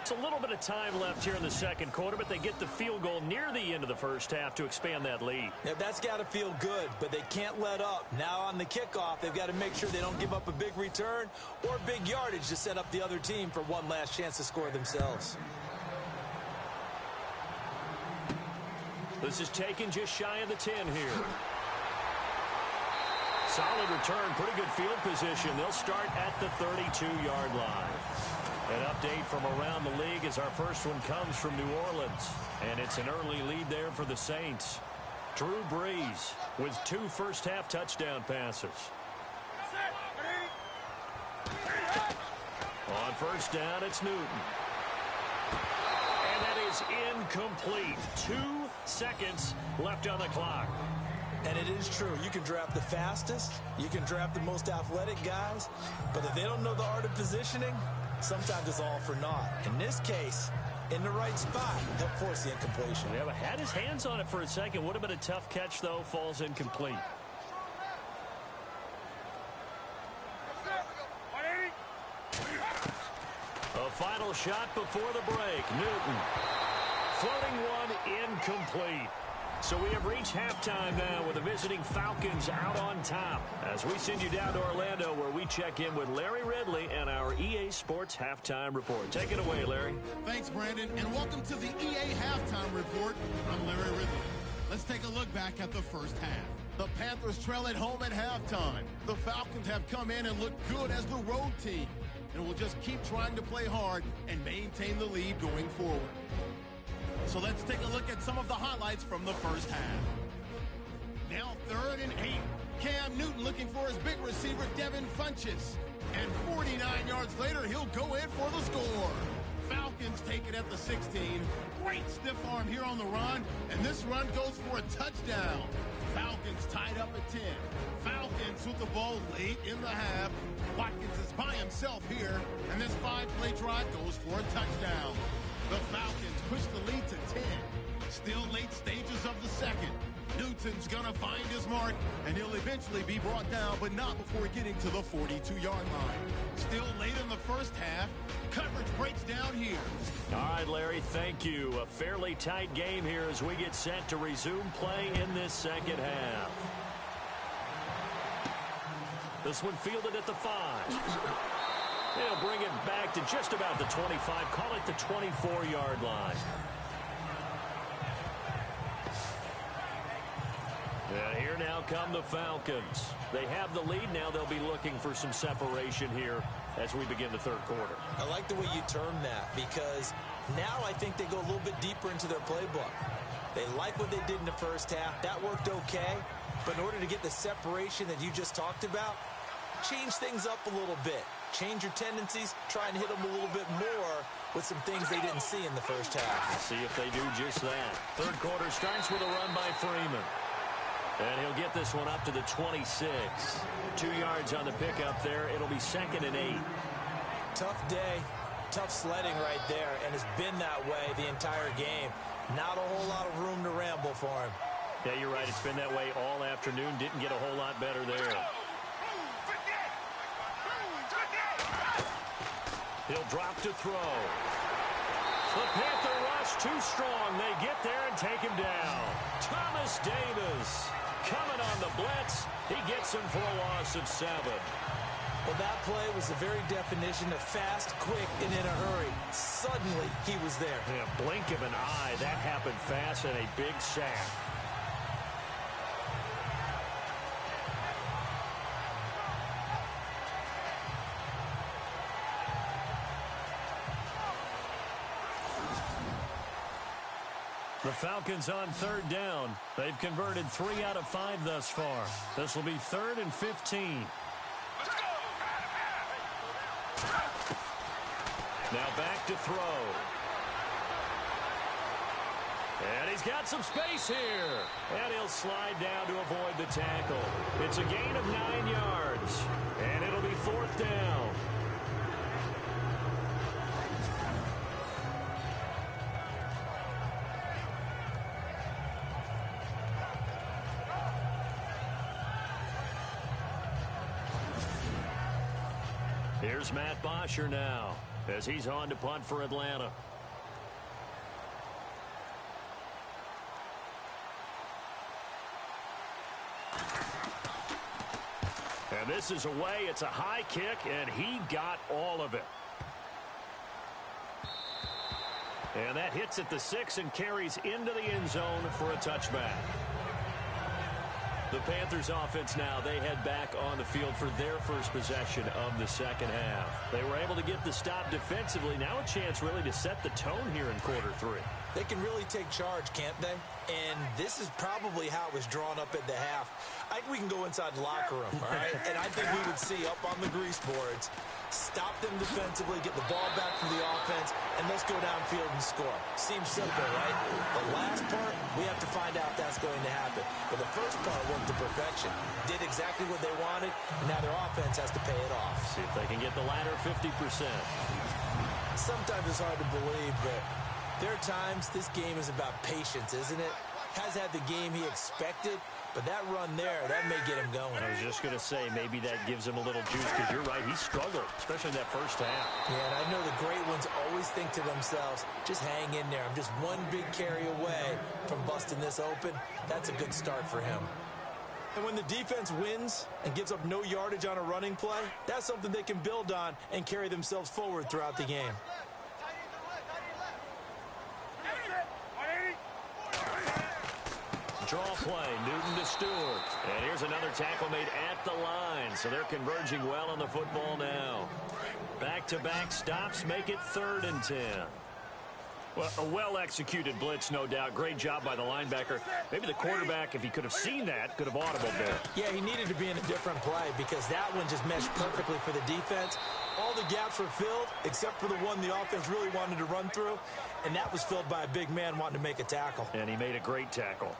It's a little bit of time left here in the second quarter, but they get the field goal near the end of the first half to expand that lead. Yeah, that's got to feel good, but they can't let up. Now on the kickoff, they've got to make sure they don't give up a big return or big yardage to set up the other team for one last chance to score themselves. This is taken just shy of the 10 here. Solid return, pretty good field position. They'll start at the 32-yard line. An update from around the league as our first one comes from New Orleans. And it's an early lead there for the Saints. Drew Brees with 2 first-half touchdown passes. On first down, it's Newton. And that is incomplete. 2 seconds left on the clock. And it is true. You can draft the fastest. You can draft the most athletic guys. But if they don't know the art of positioning, sometimes it's all for naught. In this case, in the right spot, they'll force the incompletion. Yeah, but had his hands on it for a second. Would have been a tough catch, though. Falls incomplete. A final shot before the break. Newton. Floating one, incomplete. So we have reached halftime now with the visiting Falcons out on top. As we send you down to Orlando where we check in with Larry Ridley and our EA Sports Halftime Report. Take it away, Larry. Thanks, Brandon, and welcome to the EA Halftime Report. I'm Larry Ridley. Let's take a look back at the first half. The Panthers trail at home at halftime. The Falcons have come in and looked good as the road team, and will just keep trying to play hard and maintain the lead going forward. So let's take a look at some of the highlights from the first half. Now 3rd and 8. Cam Newton looking for his big receiver, Devin Funchess. And 49 yards later, he'll go in for the score. Falcons take it at the 16. Great stiff arm here on the run, and this run goes for a touchdown. Falcons tied up at 10. Falcons with the ball late in the half. Watkins is by himself here, and this 5-play drive goes for a touchdown. The Falcons push the lead to 10. Still late stages of the second. Newton's gonna find his mark, and he'll eventually be brought down, but not before getting to the 42-yard line. Still late in the first half. Coverage breaks down here. All right, Larry, thank you. A fairly tight game here as we get set to resume play in this second half. This one fielded at the 5. They'll bring it back to just about the 25. Call it the 24-yard line. And here now come the Falcons. They have the lead now. They'll be looking for some separation here as we begin the third quarter. I like the way you term that, because now I think they go a little bit deeper into their playbook. They like what they did in the first half. That worked okay. But in order to get the separation that you just talked about, change things up a little bit. Change your tendencies, try and hit them a little bit more with some things they didn't see in the first half. See if they do just that. Third quarter starts with a run by Freeman. And he'll get this one up to the 26. 2 yards on the pickup there. It'll be 2nd and 8. Tough day, tough sledding right there, and it's been that way the entire game. Not a whole lot of room to ramble for him. Yeah, you're right. It's been that way all afternoon. Didn't get a whole lot better there. He'll drop to throw. The Panther rush too strong. They get there and take him down. Thomas Davis coming on the blitz. He gets him for a loss of 7. Well, that play was the very definition of fast, quick, and in a hurry. Suddenly, he was there. Yeah, blink of an eye. That happened fast and a big sack. The Falcons on 3rd down. They've converted 3 out of 5 thus far. This will be 3rd and 15. Now back to throw. And he's got some space here. And he'll slide down to avoid the tackle. It's a gain of 9 yards. And it'll be 4th down. Here's Matt Bosher now as he's on to punt for Atlanta. And this is away. It's a high kick, and he got all of it. And that hits at the 6 and carries into the end zone for a touchback. The Panthers offense now, they head back on the field for their first possession of the second half. They were able to get the stop defensively. Now a chance really to set the tone here in quarter three. They can really take charge, can't they? And this is probably how it was drawn up at the half. I think we can go inside the locker room, all right? And I think we would see up on the grease boards, stop them defensively, get the ball back from the offense, and let's go downfield and score. Seems simple, right? The last part, we have to find out that's going to happen. But the first part worked to perfection. Did exactly what they wanted, and now their offense has to pay it off. See if they can get the latter 50%. Sometimes it's hard to believe, but there are times this game is about patience, isn't it? Has had the game he expected, but that run there, that may get him going. I was just going to say, maybe that gives him a little juice, because you're right, he struggled, especially in that first half. Yeah, and I know the great ones always think to themselves, just hang in there. I'm just one big carry away from busting this open. That's a good start for him. And when the defense wins and gives up no yardage on a running play, that's something they can build on and carry themselves forward throughout the game. Draw play, Newton to Stewart. And here's another tackle made at the line. So they're converging well on the football now. Back-to-back stops make it 3rd and 10. Well, a well-executed blitz, no doubt. Great job by the linebacker. Maybe the quarterback, if he could have seen that, could have audibled there. Yeah, he needed to be in a different play because that one just meshed perfectly for the defense. All the gaps were filled except for the one the offense really wanted to run through, and that was filled by a big man wanting to make a tackle. And he made a great tackle.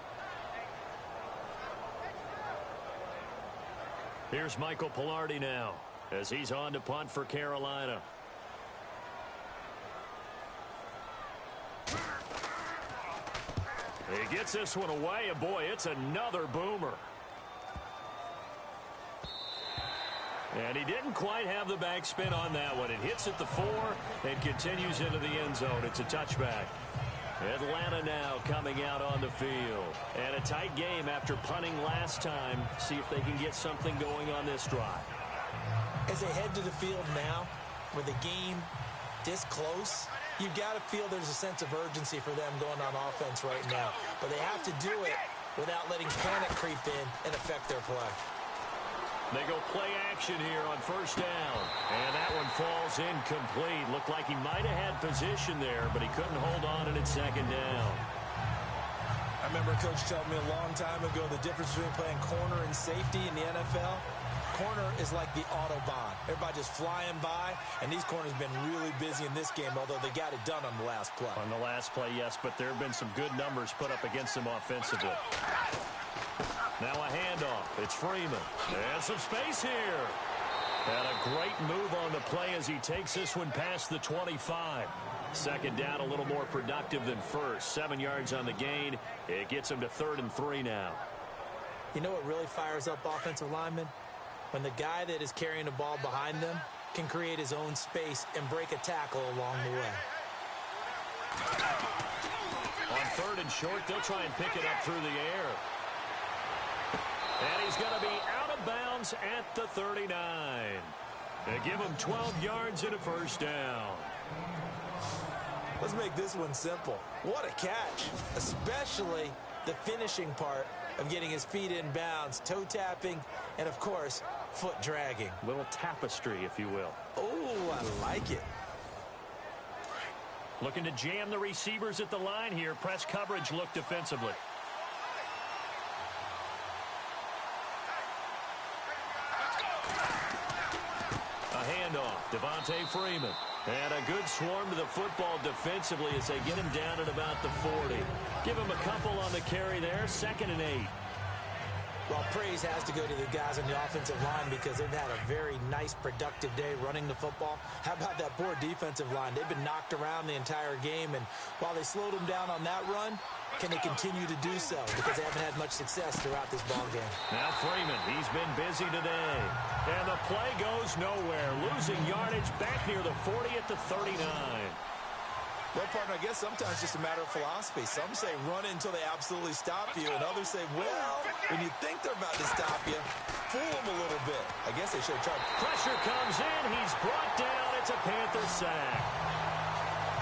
Here's Michael Pilardi now as he's on to punt for Carolina. He gets this one away, and boy, it's another boomer. And he didn't quite have the backspin on that one. It hits at the 4 and continues into the end zone. It's a touchback. Atlanta now coming out on the field. And a tight game after punting last time. See if they can get something going on this drive. As they head to the field now, with the game this close, you've got to feel there's a sense of urgency for them going on offense right now. But they have to do it without letting panic creep in and affect their play. They go play action here on first down. And that one falls incomplete. Looked like he might have had position there, but he couldn't hold on and it's second down. I remember a coach telling me a long time ago the difference between playing corner and safety in the NFL. Corner is like the Autobahn. Everybody just flying by, and these corners have been really busy in this game, although they got it done on the last play. On the last play, yes, but there have been some good numbers put up against them offensively. Now a handoff. It's Freeman. And some space here. And a great move on the play as he takes this one past the 25. Second down, a little more productive than first. 7 yards on the gain. It gets him to 3rd and 3 now. You know what really fires up offensive linemen? When the guy that is carrying the ball behind them can create his own space and break a tackle along the way. On 3rd and short, they'll try and pick it up through the air. And he's going to be out of bounds at the 39. They give him 12 yards and a first down. Let's make this one simple. What a catch, especially the finishing part of getting his feet in bounds, toe tapping, and of course, foot dragging. Little tapestry, if you will. Oh, I like it. Looking to jam the receivers at the line here. Press coverage look defensively. A handoff, Devontae Freeman. And a good swarm to the football defensively as they get him down at about the 40. Give him a couple on the carry there, 2nd and 8. Well, praise has to go to the guys on the offensive line because they've had a very nice, productive day running the football. How about that poor defensive line? They've been knocked around the entire game, and while they slowed them down on that run, can they continue to do so? Because they haven't had much success throughout this ball game. Now Freeman, he's been busy today. And the play goes nowhere. Losing yardage back near the 40 at the 39. Well, partner, I guess sometimes it's just a matter of philosophy. Some say run until they absolutely stop you, and others say, well, when you think they're about to stop you, fool them a little bit. I guess they should have tried. Pressure comes in. He's brought down. It's a Panther sack.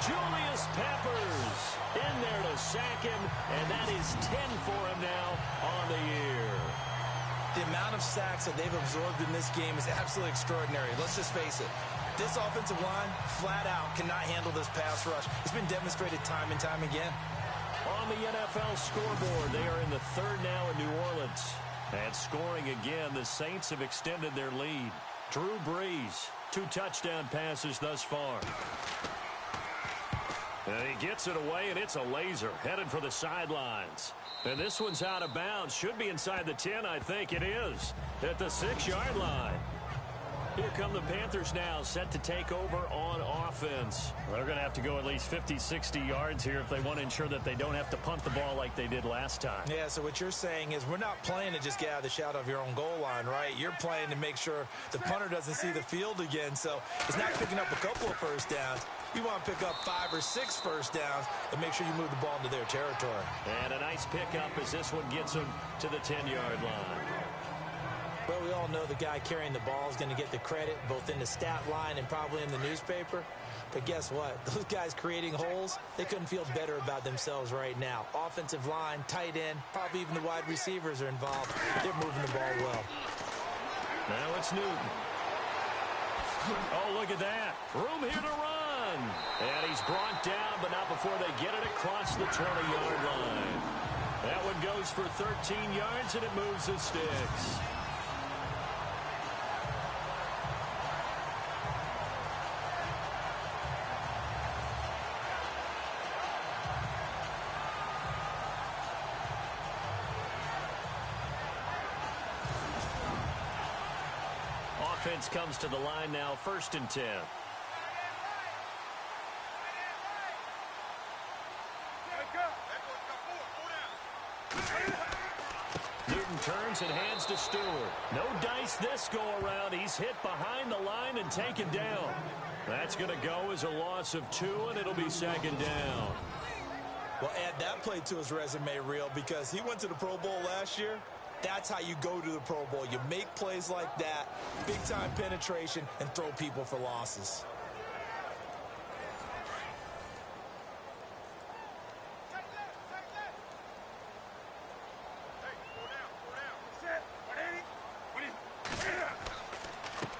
Julius Peppers in there to sack him, and that is 10 for him now on the year. The amount of sacks that they've absorbed in this game is absolutely extraordinary. Let's just face it. This offensive line, flat out, cannot handle this pass rush. It's been demonstrated time and time again. On the NFL scoreboard, they are in the third now in New Orleans. And scoring again, the Saints have extended their lead. Drew Brees, 2 touchdown passes thus far. And he gets it away, and it's a laser headed for the sidelines. And this one's out of bounds. Should be inside the 10, I think it is. At the 6-yard line. Here come the Panthers now, set to take over on offense. They're going to have to go at least 50, 60 yards here if they want to ensure that they don't have to punt the ball like they did last time. Yeah, so what you're saying is we're not playing to just get out of the shadow of your own goal line, right? You're playing to make sure the punter doesn't see the field again. So it's not picking up a couple of first downs. You want to pick up 5 or 6 first downs and make sure you move the ball into their territory. And a nice pickup as this one gets them to the 10-yard line. Well, we all know the guy carrying the ball is going to get the credit both in the stat line and probably in the newspaper. But guess what? Those guys creating holes, they couldn't feel better about themselves right now. Offensive line, tight end, probably even the wide receivers are involved. They're moving the ball well. Now it's Newton. Oh, look at that. Room here to run. And he's brought down, but not before they get it across the 20-yard line. That one goes for 13 yards, and it moves the sticks. Offense comes to the line now, 1st and 10. Newton turns and hands to Stewart. No dice this go-around. He's hit behind the line and taken down. That's going to go as a loss of 2, and it'll be 2nd down. Well, add that play to his resume reel because he went to the Pro Bowl last year. That's how you go to the Pro Bowl. You make plays like that, big-time penetration, and throw people for losses.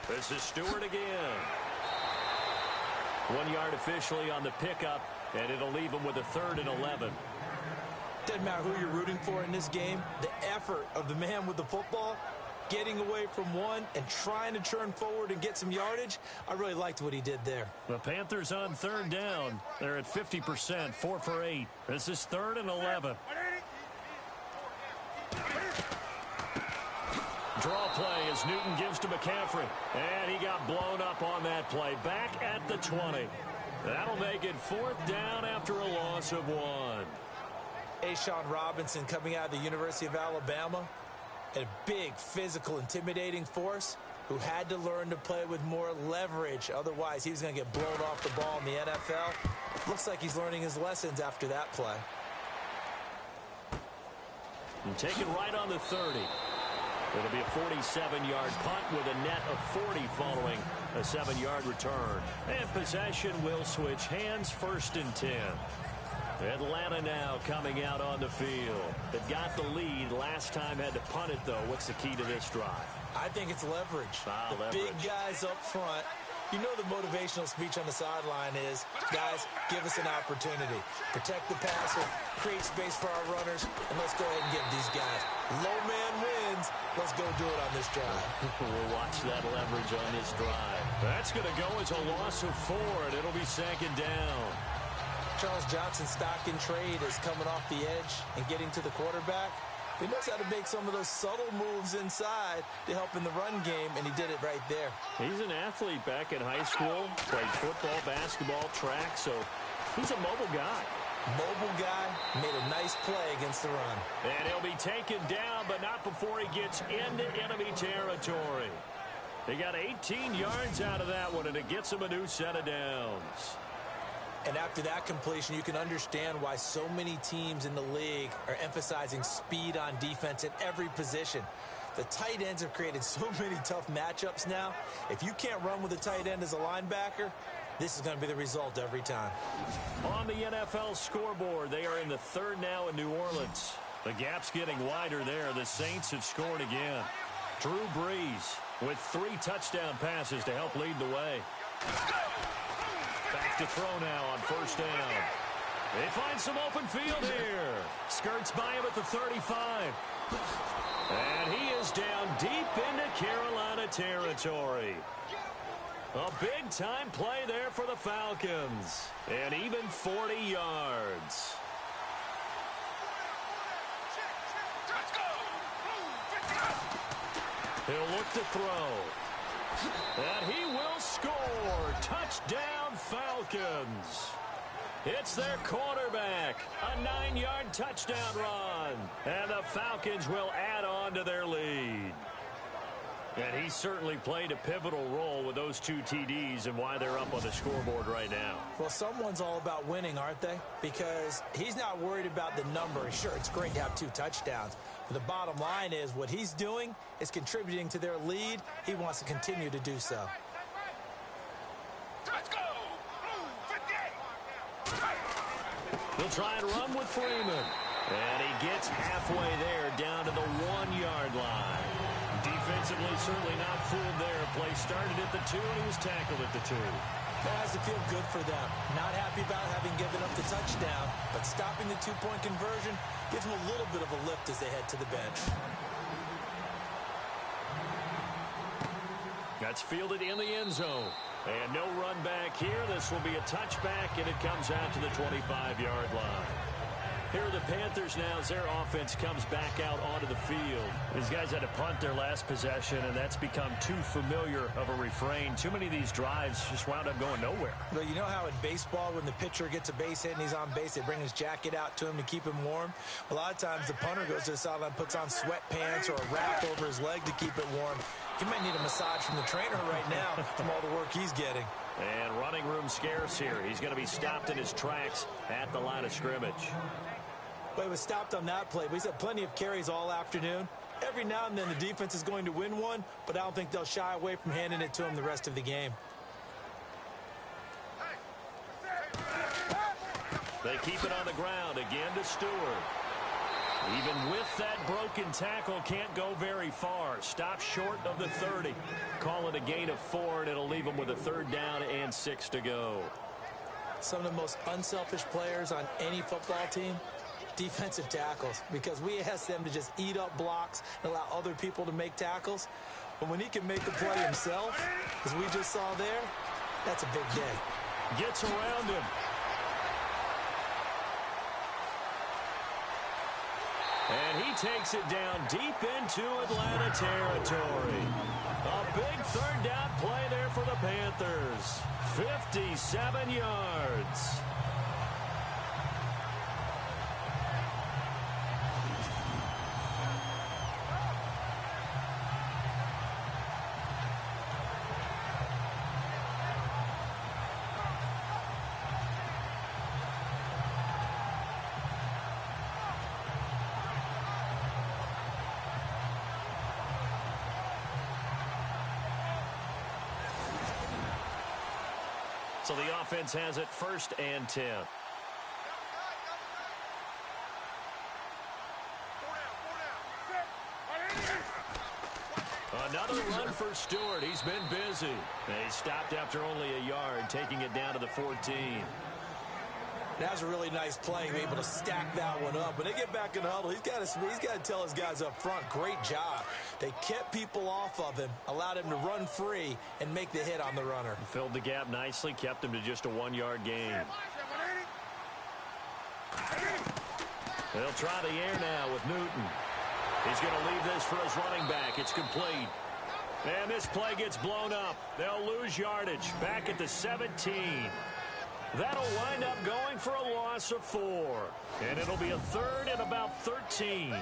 This is Stewart again. 1 yard officially on the pickup, and it'll leave him with a 3rd and 11. Doesn't matter who you're rooting for in this game. The effort of the man with the football, getting away from one and trying to turn forward and get some yardage, I really liked what he did there. The Panthers on 3rd down. They're at 50%, 4 for 8. This is 3rd and 11. Draw play as Newton gives to McCaffrey. And he got blown up on that play. Back at the 20. That'll make it 4th down after a loss of 1. A'Shawn Robinson coming out of the University of Alabama, a big, physical, intimidating force who had to learn to play with more leverage. Otherwise, he was going to get blown off the ball in the NFL. Looks like he's learning his lessons after that play. And take it right on the 30. It'll be a 47-yard punt with a net of 40 following a 7-yard return. And possession will switch hands, 1st and 10. Atlanta now coming out on the field. They've got the lead. Last time had to punt it, though. What's the key to this drive? I think it's leverage. Leverage. Big guys up front. You know the motivational speech on the sideline is, guys, give us an opportunity. Protect the passer, create space for our runners, and let's go ahead and get these guys. Low man wins. Let's go do it on this drive. We'll watch that leverage on this drive. That's going to go as a loss of 4, and it'll be 2nd down. Charles Johnson's stock in trade is coming off the edge and getting to the quarterback. He knows how to make some of those subtle moves inside to help in the run game, and he did it right there. He's an athlete back in high school, played football, basketball, track, so he's a mobile guy. Mobile guy, made a nice play against the run. And he'll be taken down, but not before he gets into enemy territory. They got 18 yards out of that one, and it gets him a new set of downs. And after that completion, you can understand why so many teams in the league are emphasizing speed on defense at every position. The tight ends have created so many tough matchups now. If you can't run with a tight end as a linebacker, this is going to be the result every time. On the NFL scoreboard, they are in the 3rd now in New Orleans. The gap's getting wider there. The Saints have scored again. Drew Brees with 3 touchdown passes to help lead the way. Back to throw now on first down. They find some open field here. Skirts by him at the 35. And he is down deep into Carolina territory. A big-time play there for the Falcons. And even 40 yards. He'll look to throw. And he will score. Touchdown, Falcons. It's their quarterback. A 9-yard touchdown run. And the Falcons will add on to their lead. And he certainly played a pivotal role with those 2 TDs and why they're up on the scoreboard right now. Well, someone's all about winning, aren't they? Because he's not worried about the number. Sure, it's great to have 2 touchdowns. But the bottom line is what he's doing is contributing to their lead. He wants to continue to do so. Let's go! He'll try and run with Freeman. And he gets halfway there down to the 1-yard line. Defensively, certainly not fooled there. Play started at the 2, and he was tackled at the 2. That has to feel good for them. Not happy about having given up the touchdown, but stopping the 2-point conversion gives them a little bit of a lift as they head to the bench. That's fielded in the end zone. And no run back here. This will be a touchback, and it comes out to the 25-yard line. Here are the Panthers now as their offense comes back out onto the field. These guys had to punt their last possession, and that's become too familiar of a refrain. Too many of these drives just wound up going nowhere. Well, you know how in baseball when the pitcher gets a base hit and he's on base, they bring his jacket out to him to keep him warm? A lot of times the punter goes to the sideline, puts on sweatpants or a wrap over his leg to keep it warm. He might need a massage from the trainer right now from all the work he's getting. And running room scarce here. He's going to be stopped in his tracks at the line of scrimmage. Well, he was stopped on that play, but he's had plenty of carries all afternoon. Every now and then the defense is going to win one, but I don't think they'll shy away from handing it to him the rest of the game. They keep it on the ground again to Stewart. Even with that broken tackle, can't go very far. Stop short of the 30. Call it a gain of 4, and it'll leave them with a 3rd down and 6 to go. Some of the most unselfish players on any football team, defensive tackles, because we ask them to just eat up blocks and allow other people to make tackles. But when he can make a play himself, as we just saw there, that's a big day. Gets around him. And he takes it down deep into Atlanta territory. A big 3rd down play there for the Panthers. 57 yards. So the offense has it 1st and 10. Another run for Stewart. He's been busy. He stopped after only a yard, taking it down to the 14. That was a really nice play, able to stack that one up. When they get back in the huddle, he's got to tell his guys up front, great job. They kept people off of him, allowed him to run free and make the hit on the runner. Filled the gap nicely, kept him to just a 1-yard gain. They'll try the air now with Newton. He's going to leave this for his running back. It's complete. And this play gets blown up. They'll lose yardage back at the 17. That'll wind up going for a loss of 4. And it'll be a 3rd and about 13.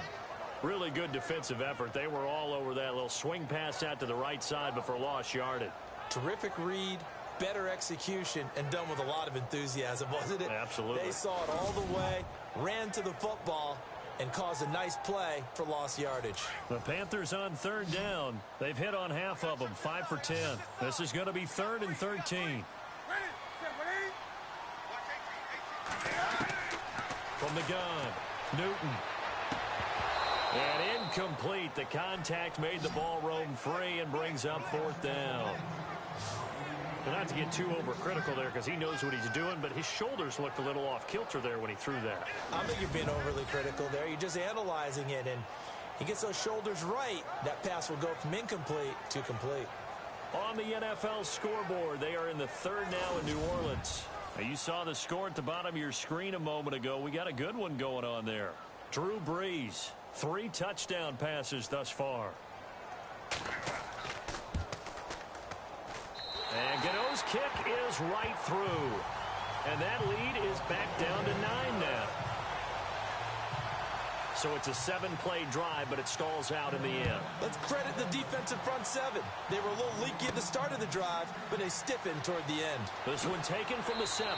Really good defensive effort. They were all over that little swing pass out to the right side before lost yardage. Terrific read, better execution, and done with a lot of enthusiasm, wasn't it? Absolutely. They saw it all the way, ran to the football, and caused a nice play for lost yardage. The Panthers on 3rd down. They've hit on half of them, 5 for 10. This is going to be 3rd and 13. From the gun, Newton. And incomplete. The contact made the ball roam free and brings up 4th down. And not to get too overcritical there because he knows what he's doing, but his shoulders looked a little off kilter there when he threw that. I think you're being overly critical there. You're just analyzing it, and he gets those shoulders right. That pass will go from incomplete to complete. On the NFL scoreboard, they are in the 3rd now in New Orleans. Now, you saw the score at the bottom of your screen a moment ago. We got a good one going on there. Drew Brees, 3 touchdown passes thus far. And Gano's kick is right through. And that lead is back down to 9 now. So it's a 7-play drive, but it stalls out in the end. Let's credit the defensive front 7. They were a little leaky at the start of the drive, but they stiffened toward the end. This one taken from the 7.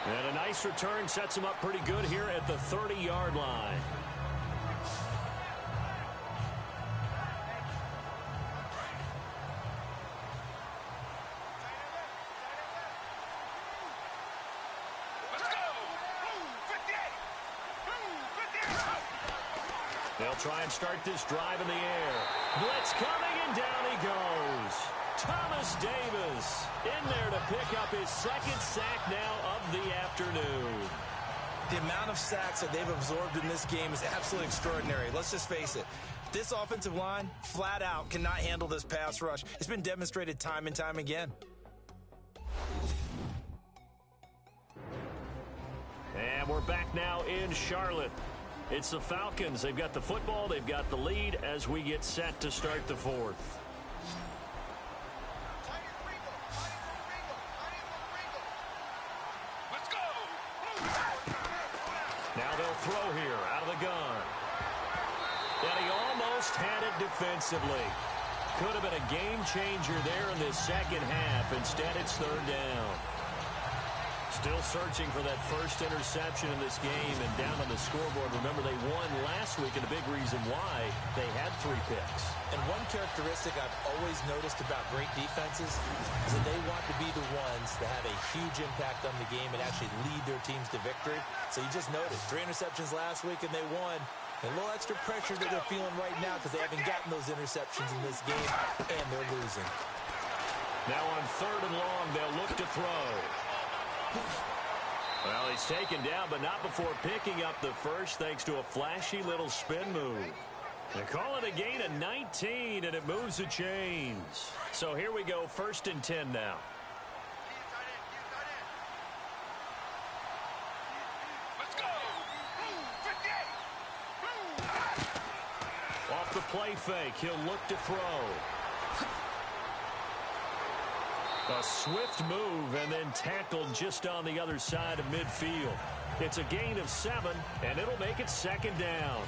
And a nice return sets them up pretty good here at the 30-yard line. They'll try and start this drive in the air. Blitz coming, and down he goes. Thomas Davis in there to pick up his 2nd sack now of the afternoon. The amount of sacks that they've absorbed in this game is absolutely extraordinary. Let's just face it. This offensive line, flat out, cannot handle this pass rush. It's been demonstrated time and time again. And we're back now in Charlotte. It's the Falcons. They've got the football. They've got the lead as we get set to start the 4th. Let's go! Now they'll throw here out of the gun. And he almost had it defensively. Could have been a game changer there in this 2nd half. Instead, it's 3rd down. Still searching for that first interception in this game, and down on the scoreboard. Remember, they won last week, and a big reason why they had 3 picks. And one characteristic I've always noticed about great defenses is that they want to be the ones that have a huge impact on the game and actually lead their teams to victory. So you just noticed 3 interceptions last week, and they won. A little extra pressure that they're feeling right now because they haven't gotten those interceptions in this game, and they're losing. Now on 3rd and long, they'll look to throw. Well, he's taken down, but not before picking up the first thanks to a flashy little spin move. They call it a gain of 19, and it moves the chains. So here we go, 1st and 10 now. Let's go! Off the play fake, he'll look to throw. A swift move and then tackled just on the other side of midfield. It's a gain of 7, and it'll make it 2nd down.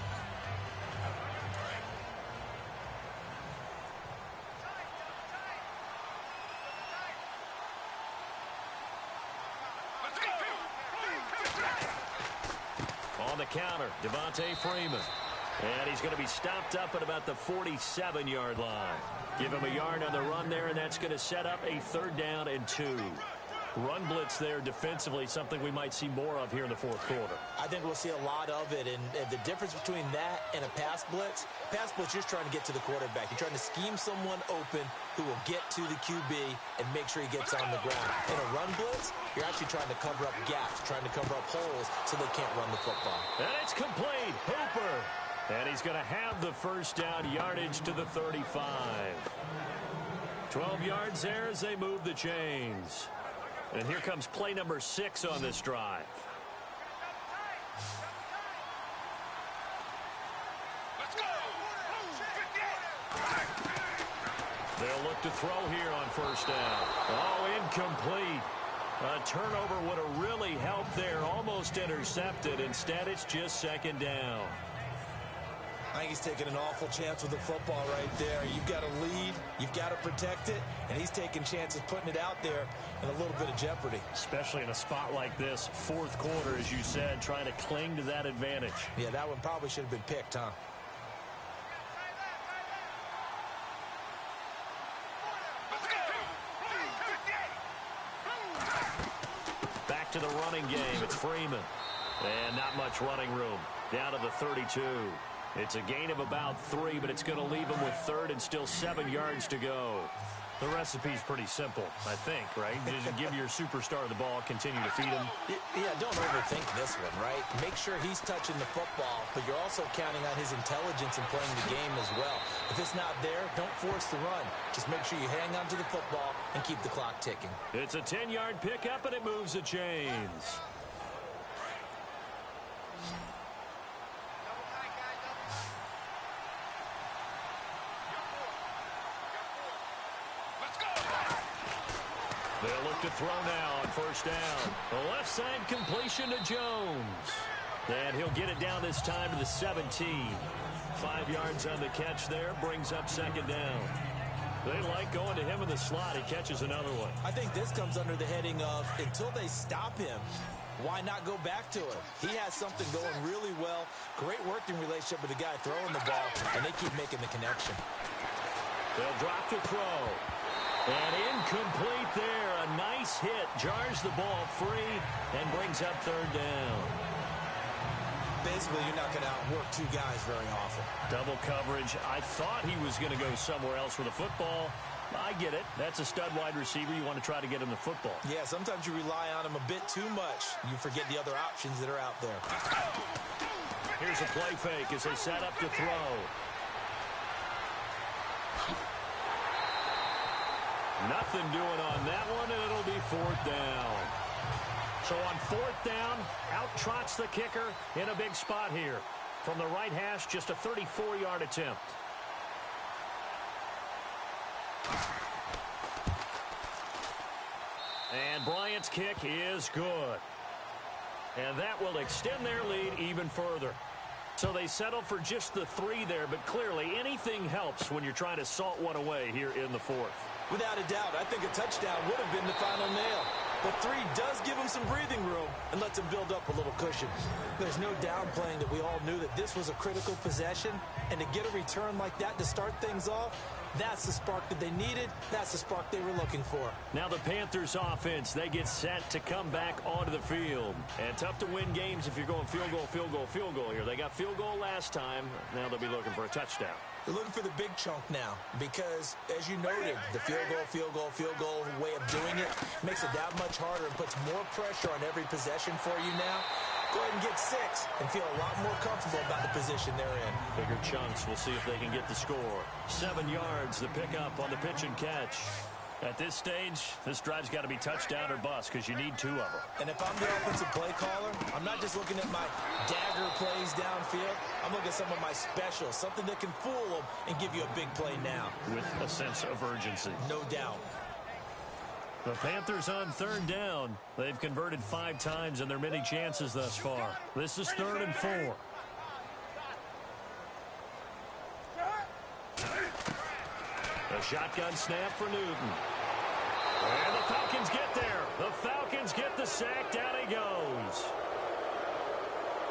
On the counter, Devontae Freeman. And he's going to be stopped up at about the 47-yard line. Give him a yard on the run there, and that's going to set up a 3rd down and 2. Run blitz there defensively, something we might see more of here in the 4th quarter. I think we'll see a lot of it, and the difference between that and a pass blitz, you're just trying to get to the quarterback. You're trying to scheme someone open who will get to the QB and make sure he gets on the ground. In a run blitz, you're actually trying to cover up gaps, trying to cover up holes so they can't run the football. And it's complete. Hooper. And he's going to have the 1st down, yardage to the 35. 12 yards there as they move the chains. And here comes play number 6 on this drive. Let's go! They'll look to throw here on 1st down. Oh, incomplete. A turnover would have really helped there. Almost intercepted. Instead, it's just 2nd down. I think he's taking an awful chance with the football right there. You've got to lead, you've got to protect it, and he's taking chances putting it out there in a little bit of jeopardy. Especially in a spot like this, 4th quarter, as you said, trying to cling to that advantage. Yeah, that one probably should have been picked, huh? Back to the running game. It's Freeman. And not much running room. Down to the 32. It's a gain of about 3, but it's going to leave him with 3rd and still 7 yards to go. The recipe's pretty simple, I think, right? Just give your superstar the ball, continue to feed him. Yeah, don't overthink this one, right? Make sure he's touching the football, but you're also counting on his intelligence in playing the game as well. If it's not there, don't force the run. Just make sure you hang on to the football and keep the clock ticking. It's a 10-yard pickup, and it moves the chains. They'll look to throw now on 1st down. The left side completion to Jones. And he'll get it down this time to the 17. 5 yards on the catch there, brings up 2nd down. They like going to him in the slot. He catches another one. I think this comes under the heading of until they stop him, why not go back to him? He has something going really well. Great working relationship with the guy throwing the ball, and they keep making the connection. They'll drop to throw. And incomplete there. A nice hit. Jars the ball free and brings up 3rd down. Basically, you're not going to outwork 2 guys very often. Double coverage. I thought he was going to go somewhere else with the football. I get it. That's a stud wide receiver. You want to try to get him the football. Yeah, sometimes you rely on him a bit too much. You forget the other options that are out there. Here's a play fake as they set up to throw. Nothing doing on that one, and it'll be 4th down. So on 4th down, out trots the kicker in a big spot here. From the right hash, just a 34-yard attempt. And Bryant's kick is good. And that will extend their lead even further. So they settle for just the 3 there, but clearly anything helps when you're trying to salt one away here in the 4th. Without a doubt, I think a touchdown would have been the final nail. But 3 does give him some breathing room and lets him build up a little cushion. There's no downplaying that we all knew that this was a critical possession. And to get a return like that to start things off, that's the spark that they needed. That's the spark they were looking for. Now the Panthers offense, they get set to come back onto the field. And tough to win games if you're going field goal, field goal, field goal here. They got field goal last time. Now they'll be looking for a touchdown. They're looking for the big chunk now because, as you noted, the field goal way of doing it makes it that much harder and puts more pressure on every possession for you now. Go ahead and get 6 and feel a lot more comfortable about the position they're in. Bigger chunks. We'll see if they can get the score. 7 yards, the pickup on the pitch and catch. At this stage, this drive's got to be touchdown or bust because you need 2 of them. And if I'm the offensive play caller, I'm not just looking at my dagger plays downfield. I'm looking at some of my specials, something that can fool them and give you a big play now. With a sense of urgency. No doubt. The Panthers on 3rd down. They've converted 5 times in their many chances thus far. This is 3rd and 4. A shotgun snap for Newton. And the Falcons get there. The Falcons get the sack. Down he goes.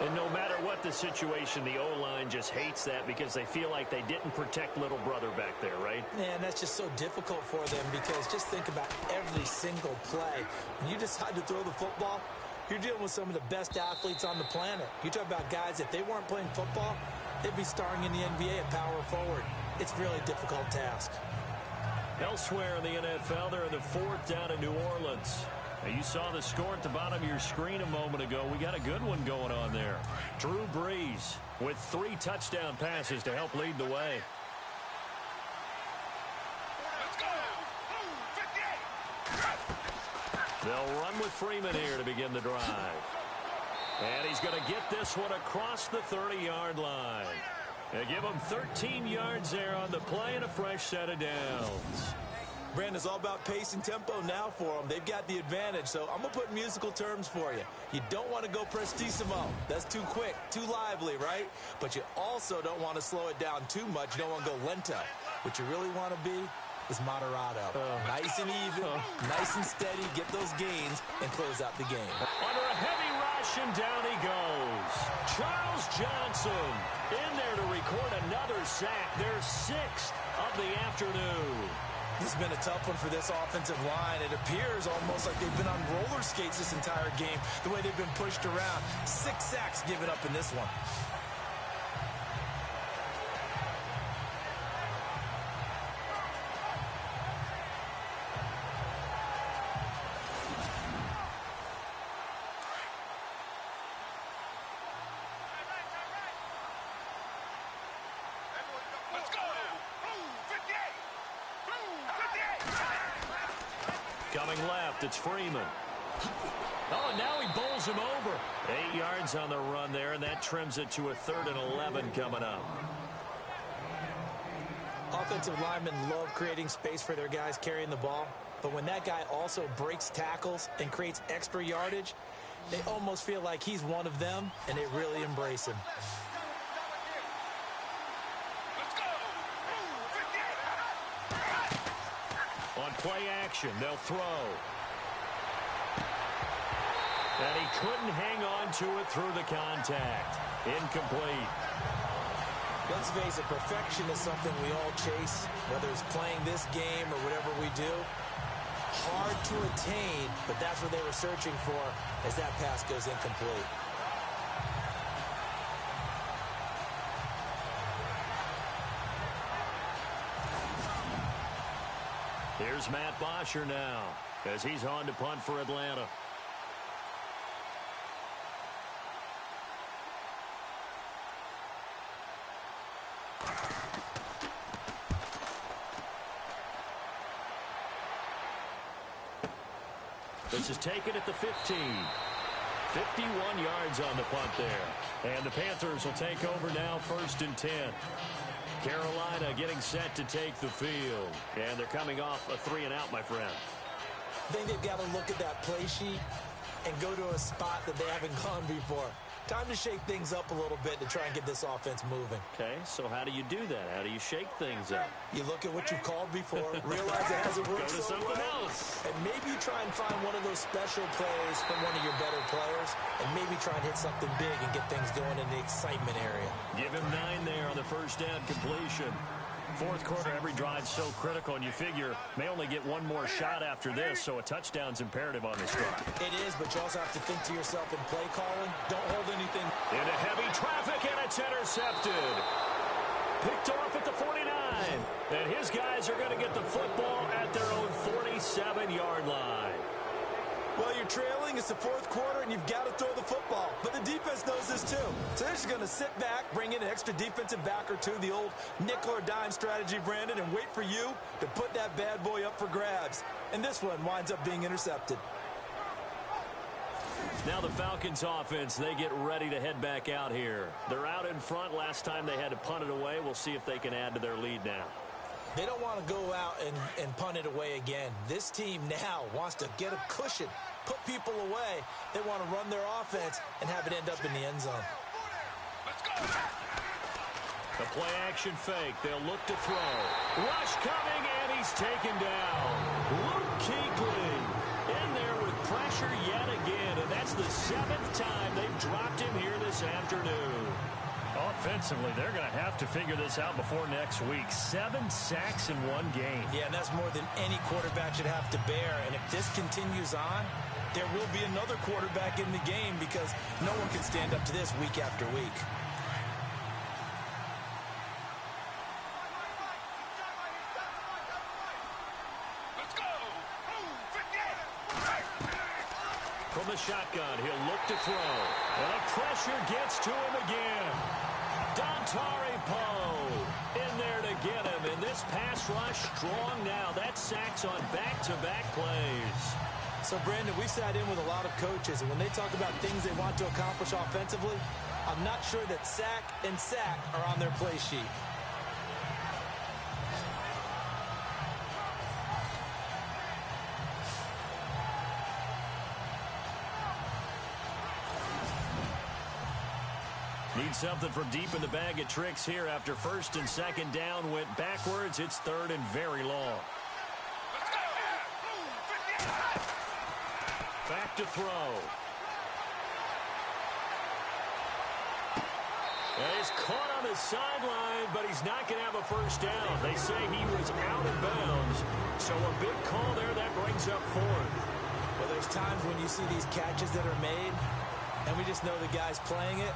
And no matter what the situation, the O-line just hates that because they feel like they didn't protect little brother back there, right? Man, that's just so difficult for them because just think about every single play. When you decide to throw the football, you're dealing with some of the best athletes on the planet. You talk about guys, if they weren't playing football, they'd be starring in the NBA at power forward. It's a really difficult task. Elsewhere in the NFL, they're in the 4th down in New Orleans. Now, you saw the score at the bottom of your screen a moment ago. We got a good one going on there. Drew Brees with 3 touchdown passes to help lead the way. Let's go! Move, 58! They'll run with Freeman here to begin the drive. And he's going to get this one across the 30-yard line. They give him 13 yards there on the play and a fresh set of downs. Brandon, it's all about pace and tempo now for them. They've got the advantage, so I'm going to put musical terms for you. You don't want to go prestissimo. That's too quick, too lively, right? But you also don't want to slow it down too much. You don't want to go lento. What you really want to be is moderato. Nice and even, nice and steady, get those gains, and close out the game. Under a heavy rush, and down he goes. Charles Johnson in there to record another sack. Their 6th of the afternoon. This has been a tough one for this offensive line. It appears almost like they've been on roller skates this entire game, the way they've been pushed around. 6 sacks given up in this one. Coming left, it's Freeman. Oh, and now he bowls him over. 8 yards on the run there, and that trims it to a 3rd and 11 coming up. Offensive linemen love creating space for their guys carrying the ball, but when that guy also breaks tackles and creates extra yardage, they almost feel like he's one of them, and they really embrace him. On play action, they'll throw. And he couldn't hang on to it through the contact. Incomplete. Let's face it, perfection is something we all chase, whether it's playing this game or whatever we do. Hard to attain, but that's what they were searching for as that pass goes incomplete. Here's Matt Bosher now as he's on to punt for Atlanta. This is taken at the 15. 51 yards on the punt there. And the Panthers will take over now, 1st and 10. Carolina getting set to take the field. And they're coming off a 3-and-out, my friend. I think they've got to look at that play sheet and go to a spot that they haven't gone before. Time to shake things up a little bit to try and get this offense moving. Okay, so how do you do that? How do you shake things up? You look at what you've called before, realize it hasn't worked Go to so something well, else. and maybe try and find one of those special plays from one of your better players, and maybe try and hit something big and get things going in the excitement area. Give him 9 there on the first down completion. 4th quarter, every drive's so critical, and you figure may only get one more shot after this, so a touchdown's imperative on this drive. It is, but you also have to think to yourself in play calling, don't hold anything. Into heavy traffic, and it's intercepted. Picked off at the 49. And his guys are going to get the football at their own 47-yard line. Well, you're trailing. It's the 4th quarter, and you've got to throw the football. But the defense knows this, too. So they're just going to sit back, bring in an extra defensive back or two, the old nickel or dime strategy, Brandon, and wait for you to put that bad boy up for grabs. And this one winds up being intercepted. Now the Falcons offense, they get ready to head back out here. They're out in front. Last time they had to punt it away. We'll see if they can add to their lead now. They don't want to go out and punt it away again. This team now wants to get a cushion, put people away. They want to run their offense and have it end up in the end zone. The play-action fake. They'll look to throw. Rush coming, and he's taken down. Luke Kuechly in there with pressure yet again, and that's the 7th time they've dropped him here this afternoon. Offensively, they're going to have to figure this out before next week. 7 sacks in one game. Yeah, and that's more than any quarterback should have to bear. And if this continues on, there will be another quarterback in the game because no one can stand up to this week after week. From the shotgun, he'll look to throw. And the pressure gets to him again. Dontari Poe in there to get him. And this pass rush strong now. That's sacks on back-to-back plays. So, Brandon, we've sat in with a lot of coaches, and when they talk about things they want to accomplish offensively, I'm not sure that sack and sack are on their play sheet. Need something from deep in the bag of tricks here after 1st and 2nd down went backwards. It's 3rd and very long. Back to throw. And he's caught on the sideline, but he's not going to have a first down. They say he was out of bounds. So a big call there that brings up 4th. Well, there's times when you see these catches that are made, and we just know the guys playing it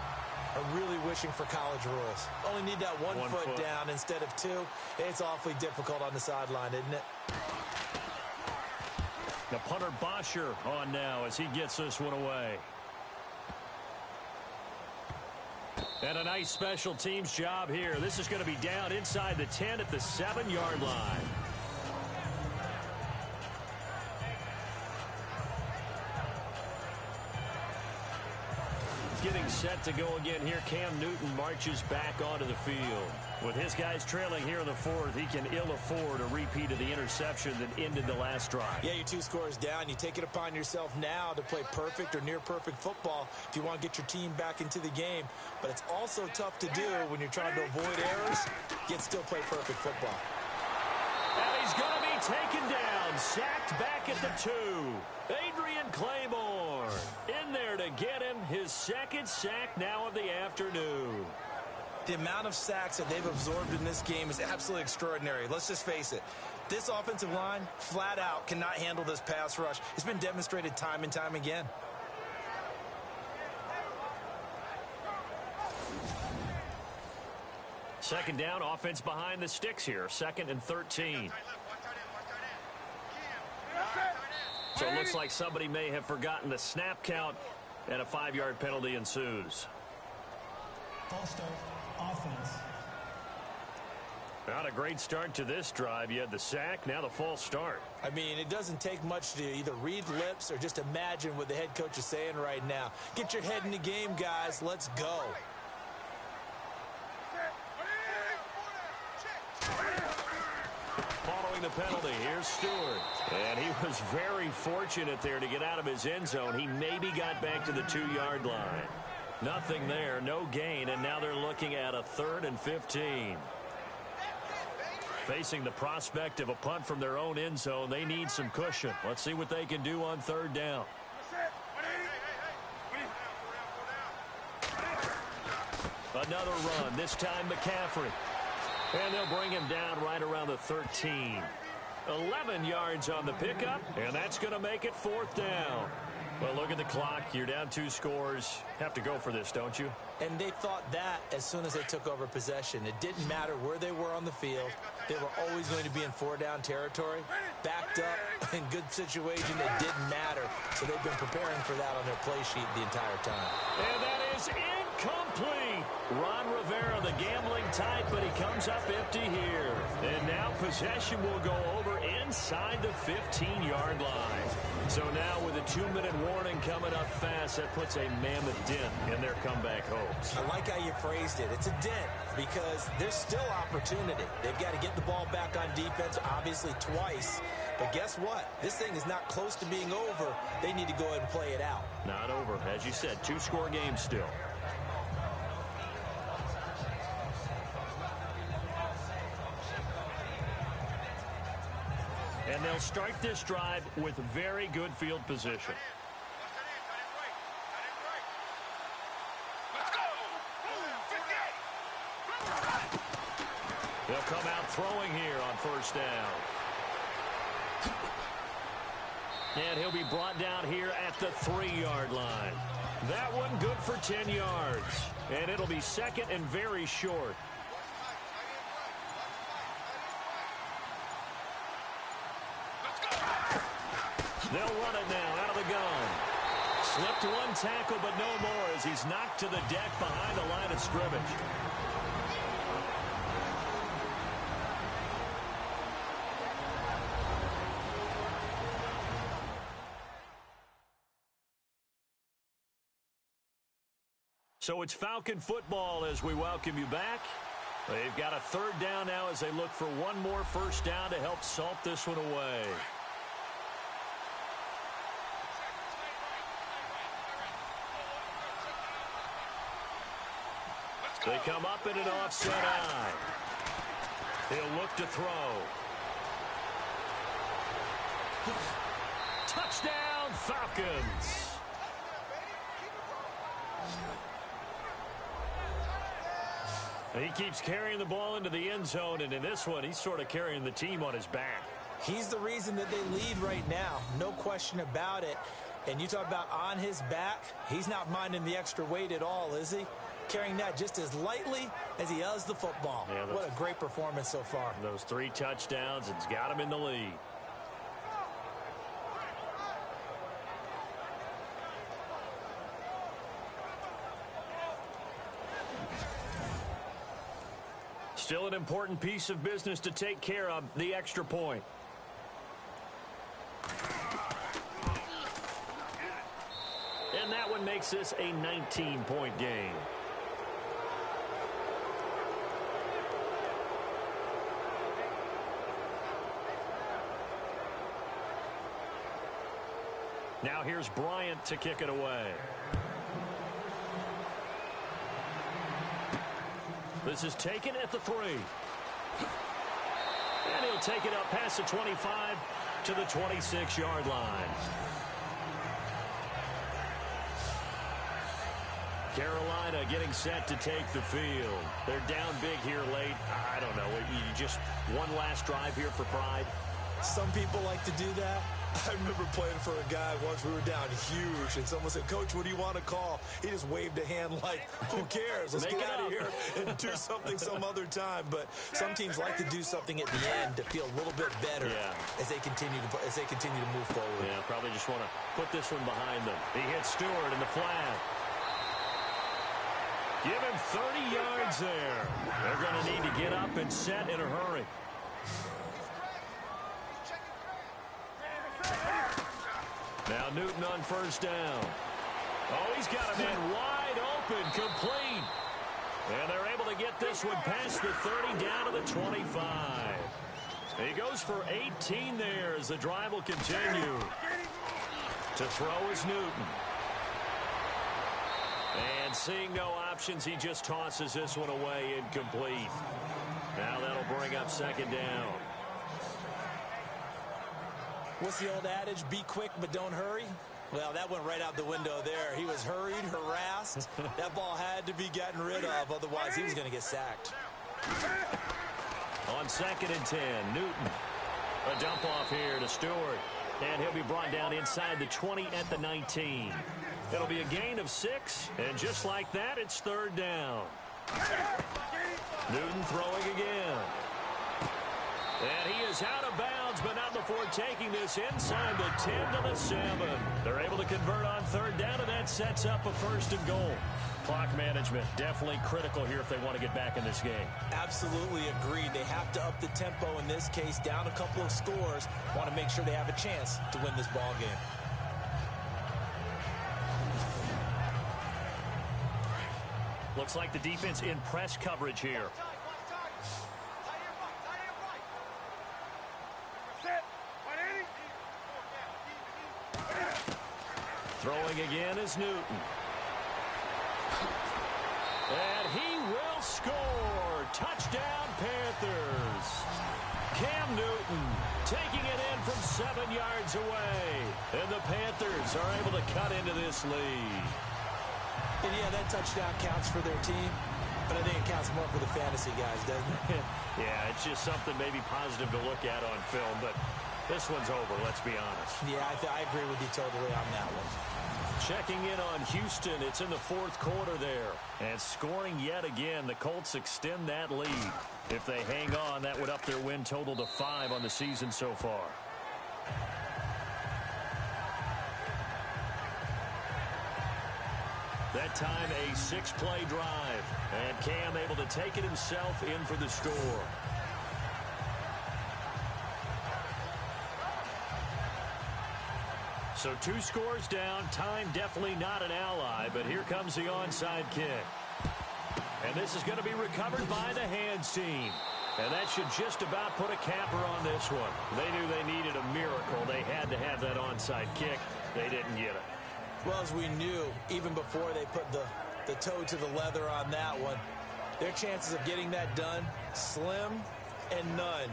are really wishing for college rules. Only need that one foot down instead of 2. It's awfully difficult on the sideline, isn't it? The punter Bosher on now as he gets this one away. And a nice special teams job here. This is going to be down inside the 10 at the 7-yard line. set to go again here. Cam Newton marches back onto the field. With his guys trailing here in the fourth, he can ill afford a repeat of the interception that ended the last drive. Yeah, you're 2 scores down. You take it upon yourself now to play perfect or near perfect football if you want to get your team back into the game. But it's also tough to do when you're trying to avoid errors, yet still play perfect football. And he's going to be taken down, sacked back at the 2. Adrian Claymore in there to get him his second sack now of the afternoon. The amount of sacks that they've absorbed in this game is absolutely extraordinary. Let's just face it. This offensive line, flat out, cannot handle this pass rush. It's been demonstrated time and time again. Second down, offense behind the sticks here. 2nd and 13. So it looks like somebody may have forgotten the snap count, and a 5-yard penalty ensues. False start, offense. Not a great start to this drive. You had the sack, now the false start. I mean, it doesn't take much to either read lips or just imagine what the head coach is saying right now. Get your head in the game, guys. Let's go. Following the penalty, here's Stewart. And he was very fortunate there to get out of his end zone. He maybe got back to the 2-yard line. Nothing there, no gain, and now they're looking at a 3rd and 15. Facing the prospect of a punt from their own end zone, they need some cushion. Let's see what they can do on 3rd down. Another run, this time McCaffrey. And they'll bring him down right around the 13. 11 yards on the pickup, and that's going to make it 4th down. Well, look at the clock. You're down 2 scores. Have to go for this, don't you? And they thought that as soon as they took over possession. It didn't matter where they were on the field. They were always going to be in 4-down territory. Backed up, in good situation, it didn't matter. So they've been preparing for that on their play sheet the entire time. And that is incomplete. Ron Rivera, the gambling type, but he comes up empty here. And now possession will go over inside the 15-yard line. So now with a 2-minute warning coming up fast, that puts a mammoth dent in their comeback hopes. I like how you phrased it. It's a dent because there's still opportunity. They've got to get the ball back on defense, obviously twice. But guess what? This thing is not close to being over. They need to go ahead and play it out. Not over. As you said, 2-score game still. And they'll start this drive with very good field position. They'll come out throwing here on 1st down. And he'll be brought down here at the 3-yard line. That one good for 10 yards. And it'll be 2nd and very short. They'll run it now out of the gun. Slipped 1 tackle, but no more as he's knocked to the deck behind the line of scrimmage. So it's Falcon football as we welcome you back. They've got a 3rd down now as they look for one more 1st down to help salt this one away. They come up in an offset eye. He'll look to throw. Touchdown, Falcons. He keeps carrying the ball into the end zone, and in this one, he's sort of carrying the team on his back. He's the reason that they lead right now. No question about it. And you talk about on his back, he's not minding the extra weight at all, is he? Carrying that just as lightly as he does the football. Yeah, what a great performance so far. Those 3 touchdowns, it's got him in the lead. Still an important piece of business to take care of, the extra point. And that one made makes this a 19-point game. Now here's Bryant to kick it away. This is taken at the 3. And he'll take it up past the 25 to the 26-yard line. Carolina getting set to take the field. They're down big here late. I don't know. You just one last drive here for pride. Some people like to do that. I remember playing for a guy once. We were down huge, and someone said, "Coach, what do you want to call?" He just waved a hand like, who cares? Let's get out of here and do something some other time. But some teams like to do something at the end to feel a little bit better as they continue to move forward. Yeah, probably just want to put this one behind them. He hits Stewart in the flat. Give him 30 yards there. They're going to need to get up and set in a hurry. Now Newton on first down. Oh, he's got a man wide open, complete. And they're able to get this one past the 30 down to the 25. He goes for 18 there as the drive will continue. To throw is Newton. And seeing no options, he just tosses this one away incomplete. Now that'll bring up second down. What's the old adage? Be quick, but don't hurry. Well, that went right out the window there. He was hurried, harassed. That ball had to be gotten rid of. Otherwise, he was going to get sacked. On 2nd and 10, Newton. A dump off here to Stewart. And he'll be brought down inside the 20 at the 19. It'll be a gain of 6. And just like that, it's third down. Newton throwing again. And he is out of bounds, but not before taking this inside the 10 to the 7. They're able to convert on third down, and that sets up a 1st and goal. Clock management definitely critical here if they want to get back in this game. Absolutely agreed. They have to up the tempo in this case, down a couple of scores. Want to make sure they have a chance to win this ball game. Looks like the defense in press coverage here. Throwing again is Newton. And he will score. Touchdown, Panthers. Cam Newton taking it in from 7 yards away. And the Panthers are able to cut into this lead. And yeah, that touchdown counts for their team, but I think it counts more for the fantasy guys, doesn't it? Yeah, it's just something maybe positive to look at on film, but this one's over, let's be honest. Yeah, I agree with you totally on that one. Checking in on Houston. It's in the 4th quarter there. And scoring yet again. The Colts extend that lead. If they hang on, that would up their win total to 5 on the season so far. That time a 6-play drive. And Cam able to take it himself in for the score. So 2 scores down. Time definitely not an ally, but here comes the onside kick. And this is going to be recovered by the hands team. And that should just about put a capper on this one. They knew they needed a miracle. They had to have that onside kick. They didn't get it. Well, as we knew, even before they put the toe to the leather on that one, their chances of getting that done, slim and none.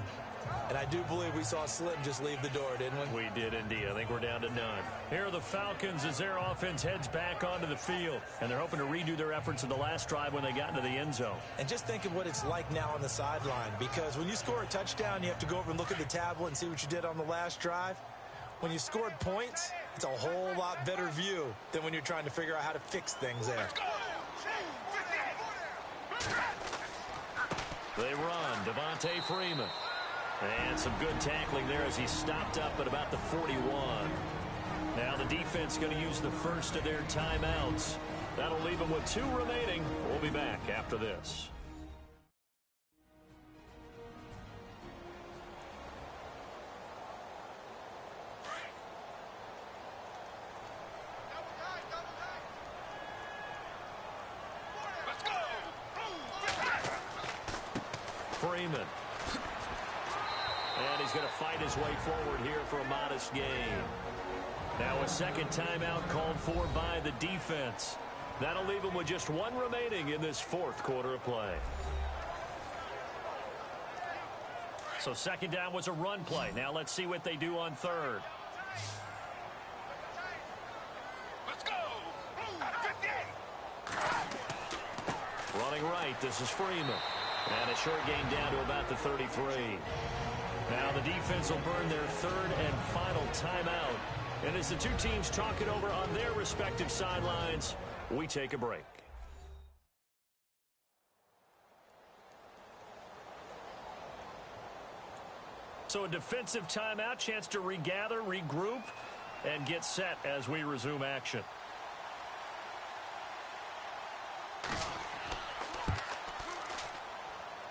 And I do believe we saw Slim just leave the door, didn't we? We did indeed. I think we're down to none. Here are the Falcons as their offense heads back onto the field. And they're hoping to redo their efforts in the last drive when they got into the end zone. And just think of what it's like now on the sideline. Because when you score a touchdown, you have to go over and look at the tablet and see what you did on the last drive. When you scored points, it's a whole lot better view than when you're trying to figure out how to fix things there. They run. Devontae Freeman. And some good tackling there as he stopped up at about the 41. Now the defense going to use the first of their timeouts. That'll leave them with 2 remaining. We'll be back after this. Freeman. And he's going to fight his way forward here for a modest gain. Now a second timeout called for by the defense. That'll leave him with just one remaining in this fourth quarter of play. So second down was a run play. Now let's see what they do on third. Let's go. 58. Running right, this is Freeman. And a short gain down to about the 33. Now the defense will burn their third and final timeout. And as the two teams talk it over on their respective sidelines, we take a break. So a defensive timeout, chance to regather, regroup, and get set as we resume action.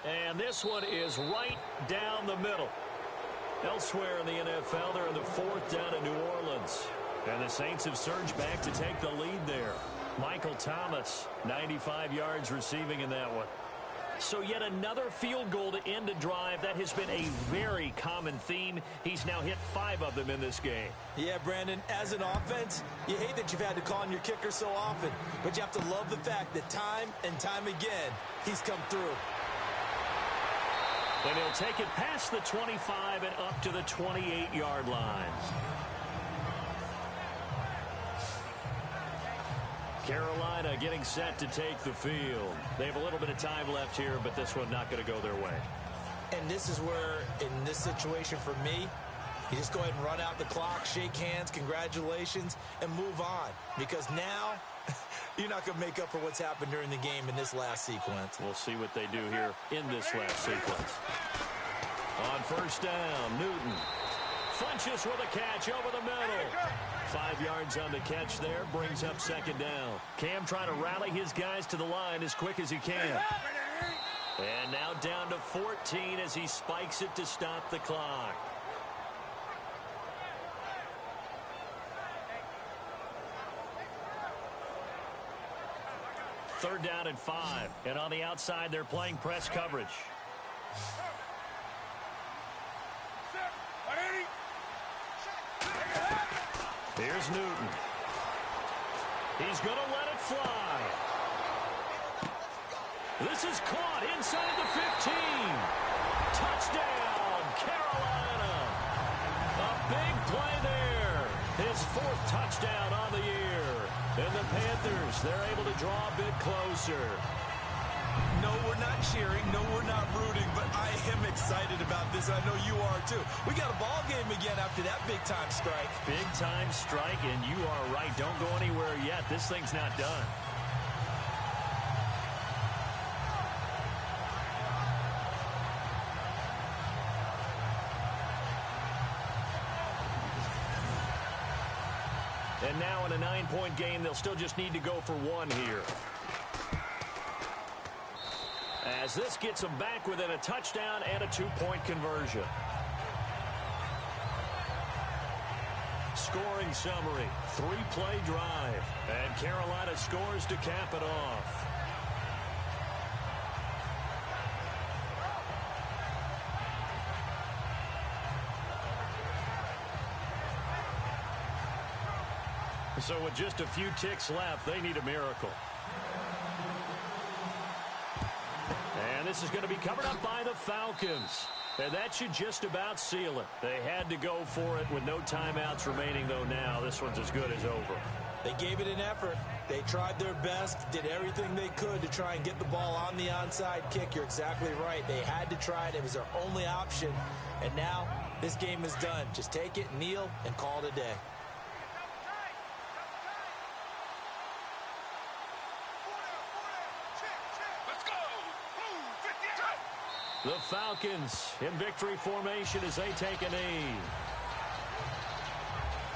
And this one is right down the middle. Elsewhere in the NFL, they're in the fourth down in New Orleans. And the Saints have surged back to take the lead there. Michael Thomas, 95 yards receiving in that one. So yet another field goal to end a drive. That has been a very common theme. He's now hit 5 of them in this game. Yeah, Brandon, as an offense, you hate that you've had to call on your kicker so often. But you have to love the fact that time and time again, he's come through. And he'll take it past the 25 and up to the 28-yard line. Carolina getting set to take the field. They have a little bit of time left here, but this one not going to go their way. And this is where, in this situation for me, you just go ahead and run out the clock, shake hands, congratulations, and move on. Because now, you're not going to make up for what's happened during the game in this last sequence. We'll see what they do here in this last sequence. On first down, Newton. Funches with a catch over the middle. 5 yards on the catch there, brings up second down. Cam trying to rally his guys to the line as quick as he can. And now down to 14 as he spikes it to stop the clock. Third down and 5. And on the outside, they're playing press coverage. Here's Newton. He's going to let it fly. This is caught inside the 15. Touchdown, Carolina. A big play there. His 4th touchdown on the year. And the Panthers, they're able to draw a bit closer. No, we're not cheering. No, we're not rooting. But I am excited about this. I know you are, too. We got a ball game again after that big-time strike. Big-time strike, and you are right. Don't go anywhere yet. This thing's not done. And now in a 9-point game, they'll still just need to go for 1 here. As this gets them back within a touchdown and a 2-point conversion. Scoring summary, 3-play drive. And Carolina scores to cap it off. So with just a few ticks left, they need a miracle. And this is going to be covered up by the Falcons. And that should just about seal it. They had to go for it with no timeouts remaining, though now this one's as good as over. They gave it an effort. They tried their best, did everything they could to try and get the ball on the onside kick. You're exactly right. They had to try it. It was their only option. And now this game is done. Just take it, kneel, and call it a day. The Falcons in victory formation as they take a knee.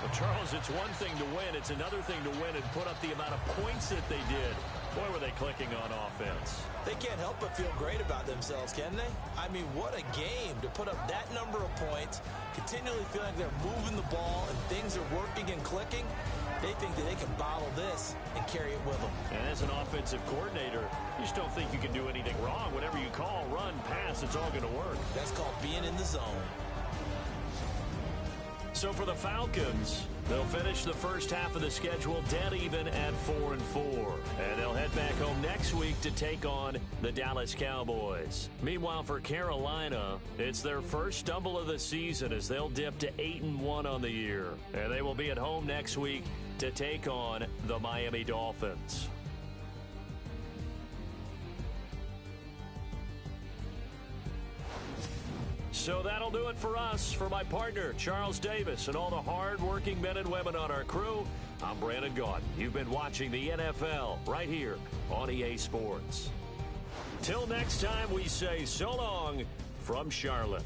Well, Charles, it's one thing to win. It's another thing to win and put up the amount of points that they did. Boy, were they clicking on offense. They can't help but feel great about themselves, can they? I mean, what a game to put up that number of points, continually feeling like they're moving the ball and things are working and clicking. They think that they can bottle this and carry it with them. And as an offensive coordinator, you just don't think you can do anything wrong. Whatever you call, run, pass, it's all going to work. That's called being in the zone. So for the Falcons, they'll finish the first half of the schedule dead even at 4-4. And they'll head back home next week to take on the Dallas Cowboys. Meanwhile, for Carolina, it's their first stumble of the season as they'll dip to 8-1 on the year. And they will be at home next week to take on the Miami Dolphins. So that'll do it for us. For my partner, Charles Davis, and all the hard-working men and women on our crew, I'm Brandon Gaudin. You've been watching the NFL right here on EA Sports. Till next time, we say so long from Charlotte.